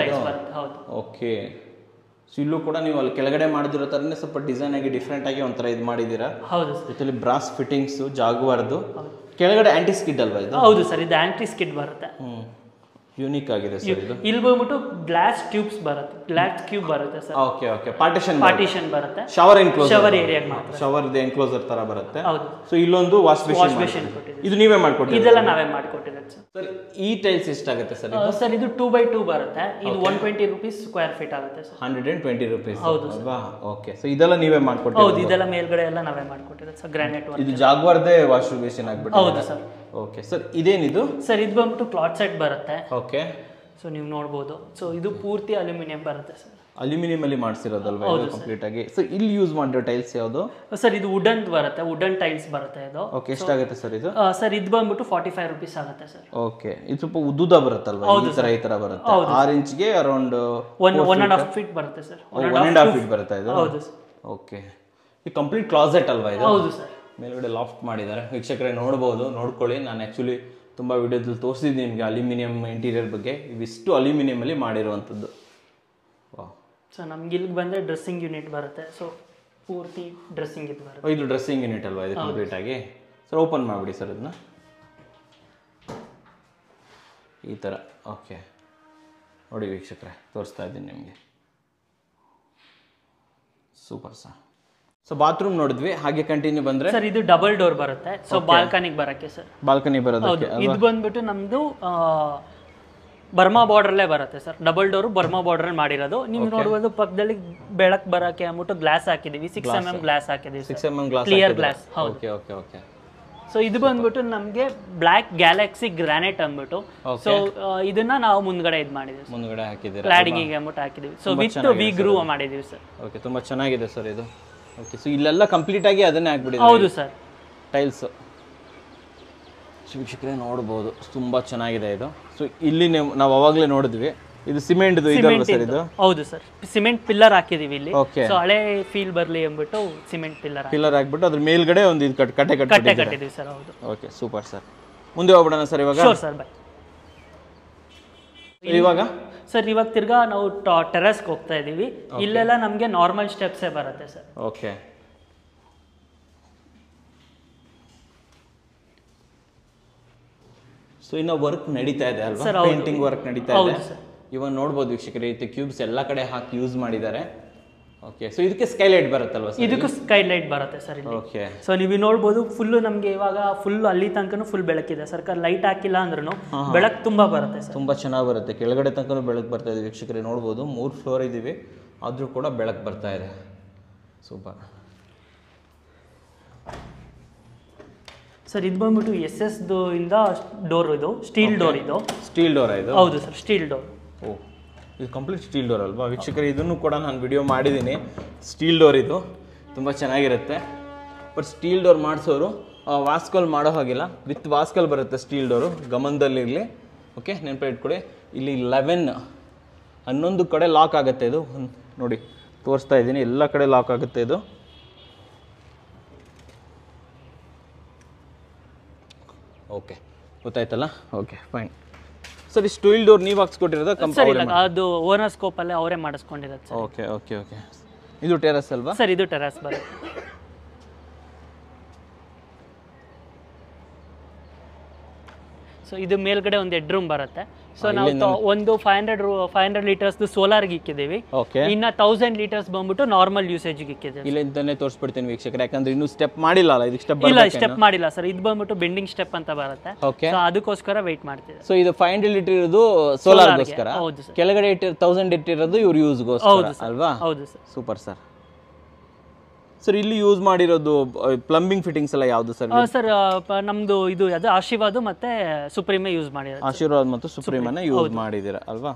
ಬರುತ್ತೆ. ಹೌದು. ಓಕೆ. ಸೊ ಇಲ್ಲೂ ಕೂಡ ನೀವು ಅಲ್ಲಿ ಕೆಳಗಡೆ ಮಾಡಿದಿರೋ ತರನೇ ಸ್ವಲ್ಪ ಡಿಸೈನ್ ಆಗಿ ಡಿಫ್ರೆಂಟ್ ಆಗಿ ಒಂಥರ ಇದು ಮಾಡಿದ್ದೀರಾ. ಹೌದು ಸರ್. ಜೊತೆಲಿ ಬ್ರಾಸ್ ಫಿಟ್ಟಿಂಗ್ಸ್ ಜಾಗ್ವಾರ್ದು. ಕೆಳಗಡೆ ಆಂಟಿ ಸ್ಕಿಡ್ ಅಲ್ವಾ ಇದು? ಹೌದು ಸರ್. ಇದು ಆಂಟಿ ಸ್ಕಿಡ್ ಬರುತ್ತೆ. ಯೂನಿಕ್ ಆಗಿದೆ ಸರ್ ಇದು. ಇಲ್ಲಿ ಬಂದ್ಬಿಟ್ಟು ಗ್ಲಾಸ್ ಟ್ಯೂಬ್ಸ್ ಬರುತ್ತೆ, ಗ್ಲಾಸ್ ಕ್ಯೂಬ್ ಬರುತ್ತೆ ಸರ್. Okay okay. ಪಾರ್ಟಿಷನ್ ಬರುತ್ತೆ. ಶವರ್ ಎನ್ಕ್ಲೋಸರ್, ಶವರ್ ಏರಿಯಾಗೆ ಮಾತ್ರ. ಶವರ್ ಎನ್ಕ್ಲೋಸರ್ ತರ ಬರುತ್ತೆ. ಹೌದು. ಸೊ ಇಲ್ಲೊಂದು ವಾಶ್ ಬೇಸಿನ್ ಇದು ನೀವೇ ಮಾಡ್ಕೊಟ್ಟಿದ್ದೀರಾ? ಇದೆಲ್ಲ ನಾವೇ ಮಾಡ್ಕೊಟ್ಟಿದ್ದೀವಿ ಸರ್. ಸರ್ ಈ ಟೈಲ್ಸ್ ಎಷ್ಟಾಗುತ್ತೆ ಸರ್? ಸರ್ ಇದು 2x2 ಬರುತ್ತೆ. ಇದು 120 rupees ಸ್ಕ್ವೇರ್ ಫೀಟ್ ಆಗುತ್ತೆ ಸರ್. 120 rupees. ಹೌದು ಅಲ್ವಾ? ಓಕೆ. ಸೊ ಇದೆಲ್ಲ ನೀವೇ ಮಾಡ್ಕೊಟ್ಟಿದ್ದೀರಾ? ಹೌದು. ಇದೆಲ್ಲ ಮೇಲ್ಗಡೆ ಎಲ್ಲ ನಾವೇ ಮಾಡ್ಕೊಟ್ಟಿದ್ದೀವಿ ಸರ್. Granite work. ಇದು ಜಾಗ್ವಾರ್ದೇ ವಾಶ್ ಬೇಸಿನ್ ಆಗ್ಬಿಟ್ಟು? ಹೌದು ಸರ್. Okay sir. ಇದೇನಿದು ಸರ್? ಇದು ಬಂದ್ಬಿಟ್ಟು ಕ್ಲಾತ್ ಸೆಟ್ ಬರುತ್ತೆ. ಓಕೆ. ಸೊ ನೀವು ನೋಡ್ಬೋದು. ಸೊ ಇದು ಪೂರ್ತಿ ಅಲ್ಯೂಮಿನಿಯಂ ಬರುತ್ತೆ ಸರ್. ಅಲ್ಯೂಮಿನಿಯಂ ಅಲ್ಲಿ ಮಾಡಿಸಿರೋದಲ್ವಾ ಇದು ಕಂಪ್ಲೀಟ್ ಆಗಿ? ಸೊ ಇಲ್ಲಿ ಯೂಸ್ ಮಾಡಿರೋ ಟೈಲ್ಸ್ ಯಾವುದು ಸರ್? ಇದು ವುಡನ್ ಬರುತ್ತೆ, ವುಡನ್ ಟೈಲ್ಸ್ ಬರುತ್ತೆ ಇದು. ಓಕೆ. ಎಷ್ಟಾಗುತ್ತೆ ಸರ್ ಇದು? ಸರ್ ಇದು ಬಂದ್ಬಿಟ್ಟು 45 rupees ಆಗುತ್ತೆ ಸರ್. ಓಕೆ. ಇದು ಸ್ವಲ್ಪ ಉದ್ದುದ ಬರುತ್ತಲ್ವಾ? ಈ ತರ ಬರುತ್ತೆ. 6 ಇಂಚ್ಗೆ ಅರೌಂಡ್ 1.5 feet ಬರುತ್ತೆ ಸರ್. 1.5 feet ಬರುತ್ತೆ ಇದು? ಹೌದು ಸರ್. ಓಕೆ. ಈ ಕಂಪ್ಲೀಟ್ ಕ್ಲಾಸೆಟ್ ಅಲ್ವಾ ಇದು? ಹೌದು ಸರ್. ಮೇಲ್ಗಡೆ ಲಾಫ್ಟ್ ಮಾಡಿದ್ದಾರೆ ವೀಕ್ಷಕರೇ, ನೋಡ್ಬೋದು, ನೋಡ್ಕೊಳ್ಳಿ. ನಾನು ಆ್ಯಕ್ಚುಲಿ ತುಂಬ ವಿಡಿಯೋದಲ್ಲಿ ತೋರಿಸಿದ್ದೀನಿ ನಿಮಗೆ ಅಲ್ಯೂಮಿನಿಯಂ ಇಂಟೀರಿಯರ್ ಬಗ್ಗೆ. ಇವಿಷ್ಟು ಅಲ್ಯೂಮಿನಿಯಮಲ್ಲಿ ಮಾಡಿರುವಂಥದ್ದು. ವಾಹ್. ಸೊ ನಮ್ಗೆ ಇಲ್ಲಿಗೆ ಬಂದರೆ ಡ್ರೆಸ್ಸಿಂಗ್ ಯೂನಿಟ್ ಬರುತ್ತೆ. ಸೊ ಪೂರ್ತಿ ಡ್ರೆಸ್ಸಿಂಗ್ ಇದು ಬರುತ್ತೆ. ಇದು ಡ್ರೆಸ್ಸಿಂಗ್ ಯೂನಿಟ್ ಅಲ್ವಾ ಇದು ಕಂಪ್ಲೀಟಾಗಿ? ಸರ್ ಓಪನ್ ಮಾಡಿಬಿಡಿ ಸರ್ ಇದನ್ನ, ಈ ಥರ. ಓಕೆ, ನೋಡಿ ವೀಕ್ಷಕರೇ, ತೋರಿಸ್ತಾ ಇದ್ದೀನಿ ನಿಮಗೆ. Super sir. ಸೊ ಬಾತ್ರೂಮ್ ನೋಡಿದ್ವಿ, ಹಾಗೆ ಕಂಟಿನ್ಯೂ ಬಂದರೆ ಸರ್ ಇದು ಡಬಲ್ ಡೋರ್ ಬರುತ್ತೆ. ಸೊ ಬಾಲ್ಕನಿಗೆ ಬರೋಕ್ಕೆ ಸರ್. ಬಾಲ್ಕನಿ ಬರೋದಕ್ಕೆ ಇದು ಬಂದ್ಬಿಟ್ಟು ನಮ್ಮದು ಬರ್ಮಾ ಬಾರ್ಡ್ರಲ್ಲೇ ಬರುತ್ತೆ ಸರ್. ಡಬಲ್ ಡೋರು ಬರ್ಮಾ ಬಾರ್ಡ್ರಲ್ಲಿ ಮಾಡಿರೋದು. ನೀವು ನೋಡ್ಬೋದು ಪಕ್ಕದಲ್ಲಿ ಬೆಳಕು ಬರೋಕ್ಕೆ ಅಂದ್ಬಿಟ್ಟು ಗ್ಲಾಸ್ ಹಾಕಿದ್ದೀವಿ. 6 mm ಗ್ಲಾಸ್ ಹಾಕಿದ್ದೀವಿ. 6 mm ಗ್ಲಾಸ್, ಕ್ಲಿಯರ್ ಗ್ಲಾಸ್. ಹೌದು. Okay okay okay. ಸೊ ಇದು ಬಂದ್ಬಿಟ್ಟು ನಮಗೆ ಬ್ಲ್ಯಾಕ್ ಗ್ಯಾಲಕ್ಸಿ ಗ್ರಾನೈಟ್ ಅಂದ್ಬಿಟ್ಟು. ಸೊ ಇದನ್ನ ನಾವು ಮುಂದ್ಗಡೆ ಇದು ಮಾಡಿದ್ದೀವಿ, ಮುಂದ್ಗಡೆ ಹಾಕಿದ್ದೀವಿ, ಕ್ಲಾಡಿಂಗಿಗೆ ಅಂದ್ಬಿಟ್ಟು ಹಾಕಿದ್ದೀವಿ. ಸೊ ವಿತ್ ವಿ ಗ್ರೂ ಮಾಡಿದ್ದೀವಿ ಸರ್. ಓಕೆ, ತುಂಬ ಚೆನ್ನಾಗಿದೆ ಸರ್ ಇದು. ಓಕೆ, ಸೊ ಇಲ್ಲೆಲ್ಲ ಕಂಪ್ಲೀಟ್ ಆಗಿ ಅದನ್ನೇ ಹಾಕ್ಬಿಟ್ಟಿದೆ. ಹೌದು ಸರ್. ಟೈಲ್ಸು ವೀಕ್ಷಕರೇ ನೋಡ್ಬೋದು, ತುಂಬ ಚೆನ್ನಾಗಿದೆ ಇದು. ಸೊ ಇಲ್ಲಿ ನಾವು ಅವಾಗಲೇ ನೋಡಿದ್ವಿ, ಇದು ಸಿಮೆಂಟ್ದು ಇದಲ್ವಾ ಸರ್ ಇದು? ಹೌದು ಸರ್, ಸಿಮೆಂಟ್ ಪಿಲ್ಲರ್ ಹಾಕಿದೀವಿ ಇಲ್ಲಿ. ಓಕೆ, ಸೊ ಹಳೆ ಫೀಲ್ ಬರಲಿ ಅಂದ್ಬಿಟ್ಟು ಸಿಮೆಂಟ್ ಪಿಲ್ಲರ್ ಹಾಕ್ಬಿಟ್ಟು ಅದ್ರ ಮೇಲ್ಗಡೆ ಒಂದು ಇದು ಕಟ್ಟೆ ಕಟ್ಟಿದ್ದೀವಿ ಸರ್. ಹೌದು. Okay, super sir. ಮುಂದೆ ಹೋಗ್ಬಿಡೋಣ ಸರ್ ಇವಾಗ? Sure sir, by. ಇವಾಗ ಸರ್ ಇವಾಗ ತಿರ್ಗಾ ನಾವು ಟೆರೆಸ್ಗೆ ಹೋಗ್ತಾ ಇದ್ದೀವಿ. ಇಲ್ಲೆಲ್ಲ ನಮಗೆ ನಾರ್ಮಲ್ ಸ್ಟೆಪ್ಸೇ ಬರುತ್ತೆ ಸರ್. ಓಕೆ, ಸೊ ಇನ್ನು ವರ್ಕ್ ನಡೀತಾ ಇದೆ ಅಲ್ವಾ? ಪೇಂಟಿಂಗ್ ವರ್ಕ್ ನಡೀತಾ ಇದೆ. ಇವಾಗ ನೋಡ್ಬೋದು ವೀಕ್ಷಕರೇ, ಇದು ಕ್ಯೂಬ್ಸ್ ಎಲ್ಲ ಕಡೆ ಹಾಕಿ ಯೂಸ್ ಮಾಡಿದ್ದಾರೆ. ಓಕೆ, ಸೊ ಇದಕ್ಕೆ ಸ್ಕೈಲೈಟ್ ಬರುತ್ತಲ್ವಾ ಸರ್? ಇದಕ್ಕೂ ಸ್ಕೈಲೈಟ್ ಬರುತ್ತೆ ಸರ್ ಇಲ್ಲಿ. ಓಕೆ, ಸೊ ನೀವು ನೋಡ್ಬೋದು ಫುಲ್ಲು ನಮಗೆ ಇವಾಗ ಫುಲ್ ಅಲ್ಲಿ ತನಕನೂ ಫುಲ್ ಬೆಳಕಿದೆ ಸರ್. ಲೈಟ್ ಹಾಕಿಲ್ಲ ಅಂದ್ರೂ ಬೆಳಕು ತುಂಬ ಬರುತ್ತೆ ಸರ್. ತುಂಬ ಚೆನ್ನಾಗಿ ಬರುತ್ತೆ. ಕೆಳಗಡೆ ತನಕನೂ ಬೆಳಕು ಬರ್ತಾ ಇದೆ ವೀಕ್ಷಕರೇ, ನೋಡ್ಬೋದು. 3 ಫ್ಲೋರ್ ಇದ್ದೀವಿ, ಆದರೂ ಕೂಡ ಬೆಳಕು ಬರ್ತಾ ಇದೆ. Super sir. ಇದು ಬಂದ್ಬಿಟ್ಟು SS ಇಂದ ಡೋರ್, ಇದು ಸ್ಟೀಲ್ ಡೋರ್. ಇದು ಸ್ಟೀಲ್ ಡೋರ್ ಇದು? ಹೌದು ಸರ್, ಸ್ಟೀಲ್ ಡೋರ್. ಓ, ಇದು ಕಂಪ್ಲೀಟ್ ಸ್ಟೀಲ್ ಡೋರ್ ಅಲ್ವಾ ವೀಕ್ಷಕರೇ? ಇದನ್ನು ಕೂಡ ನಾನು ವಿಡಿಯೋ ಮಾಡಿದ್ದೀನಿ. ಸ್ಟೀಲ್ ಡೋರ್ ಇದು ತುಂಬ ಚೆನ್ನಾಗಿರುತ್ತೆ. ಬಟ್ ಸ್ಟೀಲ್ ಡೋರ್ ಮಾಡಿಸೋರು ವಾಸ್ಕಲ್ ಮಾಡೋ ಹಾಗಿಲ್ಲ, ವಿತ್ ವಾಸ್ಕಲ್ ಬರುತ್ತೆ ಸ್ಟೀಲ್ ಡೋರು, ಗಮನದಲ್ಲಿರಲಿ. ಓಕೆ, ನೆನಪು ಇಟ್ಕೊಳ್ಳಿ. ಇಲ್ಲಿ 11 ಕಡೆ ಲಾಕ್ ಆಗುತ್ತೆ ಇದು. ನೋಡಿ ತೋರಿಸ್ತಾ ಇದ್ದೀನಿ, ಎಲ್ಲ ಕಡೆ ಲಾಕ್ ಆಗುತ್ತೆ ಇದು. ಓಕೆ, ಗೊತ್ತಾಯ್ತಲ್ಲ? Okay, fine sir. ಈ ಸ್ಟೀಲ್ ಡೋರ್ ನೀವು ಹಾಕ್ಸ್ಕೊಟ್ಟಿರೋದು? ಅದು ಓನರ್ ಸ್ಕೋಪಲ್ಲೇ ಅವರೇ ಮಾಡಿಸ್ಕೊಂಡಿರೋದು ಸರ್. Okay okay okay. ಇದು ಟೆರಸ್ ಅಲ್ವಾ ಸರ್? ಇದು ಟೆರಸ್ ಬರುತ್ತೆ. ಸೊ ಇದು ಮೇಲ್ಗಡೆ ಒಂದು ಹೆಡ್ ರೂಮ್ ಬರುತ್ತೆ. ಸೊ ನಾವು ಒಂದು 500 ಲೀಟರ್ಸ್ ಸೋಲಾರ್ಗೆ ಇಕ್ಕಿದ್ದೀವಿ. ಇನ್ನು 1000 ಲೀಟರ್ಸ್ ಬಂದ್ಬಿಟ್ಟು ನಾರ್ಮಲ್ ಯೂಸೇಜ್ಗೆ ಇಕ್ಕಿದ್ದೀವಿ. ಇಲ್ಲಿಂದಾನೆ ತೋರಿಸ್ಬಿಡ್ತೀನಿ ವೀಕ್ಷಕರೇ, ಯಾಕಂದ್ರೆ ಇನ್ನೂ ಸ್ಟೆಪ್ ಮಾಡಿಲ್ಲ ಅಲ್ಲ. ಇದಕ್ಕೆ ಸ್ಟೆಪ್ ಇಲ್ಲ, ಸ್ಟೆಪ್ ಮಾಡಿಲ್ಲ ಸರ್. ಇದು ಬಂದ್ಬಿಟ್ಟು ಬೆಂಡಿಂಗ್ ಸ್ಟೆಪ್ ಅಂತ ಬರುತ್ತೆ. ಓಕೆ, ಸೊ ಅದಕ್ಕೋಸ್ಕರ ವೆಯ್ಟ್ ಮಾಡ್ತಿದೆ. ಸೊ ಇದು 500 ಲೀಟರ್ ಇರೋದು ಸೋಲಾರ್ಗೋಸ್ಕರ, ಕೆಳಗಡೆ 1000 ಇಟ್ಟಿರೋದು ಇವ್ರ ಯೂಸ್ಗೋಸ್ಕರ ಅಲ್ವಾ? ಹೌದು ಸರ್. Super sir. ಸರ್ ಇಲ್ಲಿ ಯೂಸ್ ಮಾಡಿರೋದು ಪ್ಲಂಬಿಂಗ್ ಫಿಟ್ಟಿಂಗ್ಸ್ ಎಲ್ಲ ಯಾವುದು ಸರ್? ಸರ್ ನಮ್ದು ಇದು ಅದು ಆಶೀರ್ವಾದ್ ಮತ್ತೆ ಸುಪ್ರೀಮೇ ಯೂಸ್ ಮಾಡಿರೋದು. ಆಶೀರ್ವಾದ್ ಮತ್ತು ಸುಪ್ರೀಮನ್ನ ಯೂಸ್ ಮಾಡಿದ್ದೀರಾ ಅಲ್ವಾ?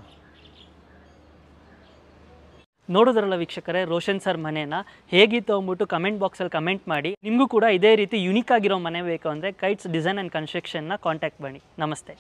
ನೋಡಿದ್ರಲ್ಲ ವೀಕ್ಷಕರೇ, ರೋಷನ್ ಸರ್ ಮನೆನ ಹೇಗಿತ್ತು ಅಂದ್ಬಿಟ್ಟು ಕಮೆಂಟ್ ಬಾಕ್ಸಲ್ಲಿ ಕಮೆಂಟ್ ಮಾಡಿ. ನಿಮಗೂ ಕೂಡ ಇದೇ ರೀತಿ ಯುನಿಕ್ ಆಗಿರೋ ಮನೆ ಬೇಕು ಅಂದರೆ ಕೈಟ್ಸ್ ಡಿಸೈನ್ ಆ್ಯಂಡ್ ಕನ್ಸ್ಟ್ರಕ್ಷನ್ನ ಕಾಂಟ್ಯಾಕ್ಟ್ ಮಾಡಿ. ನಮಸ್ತೆ.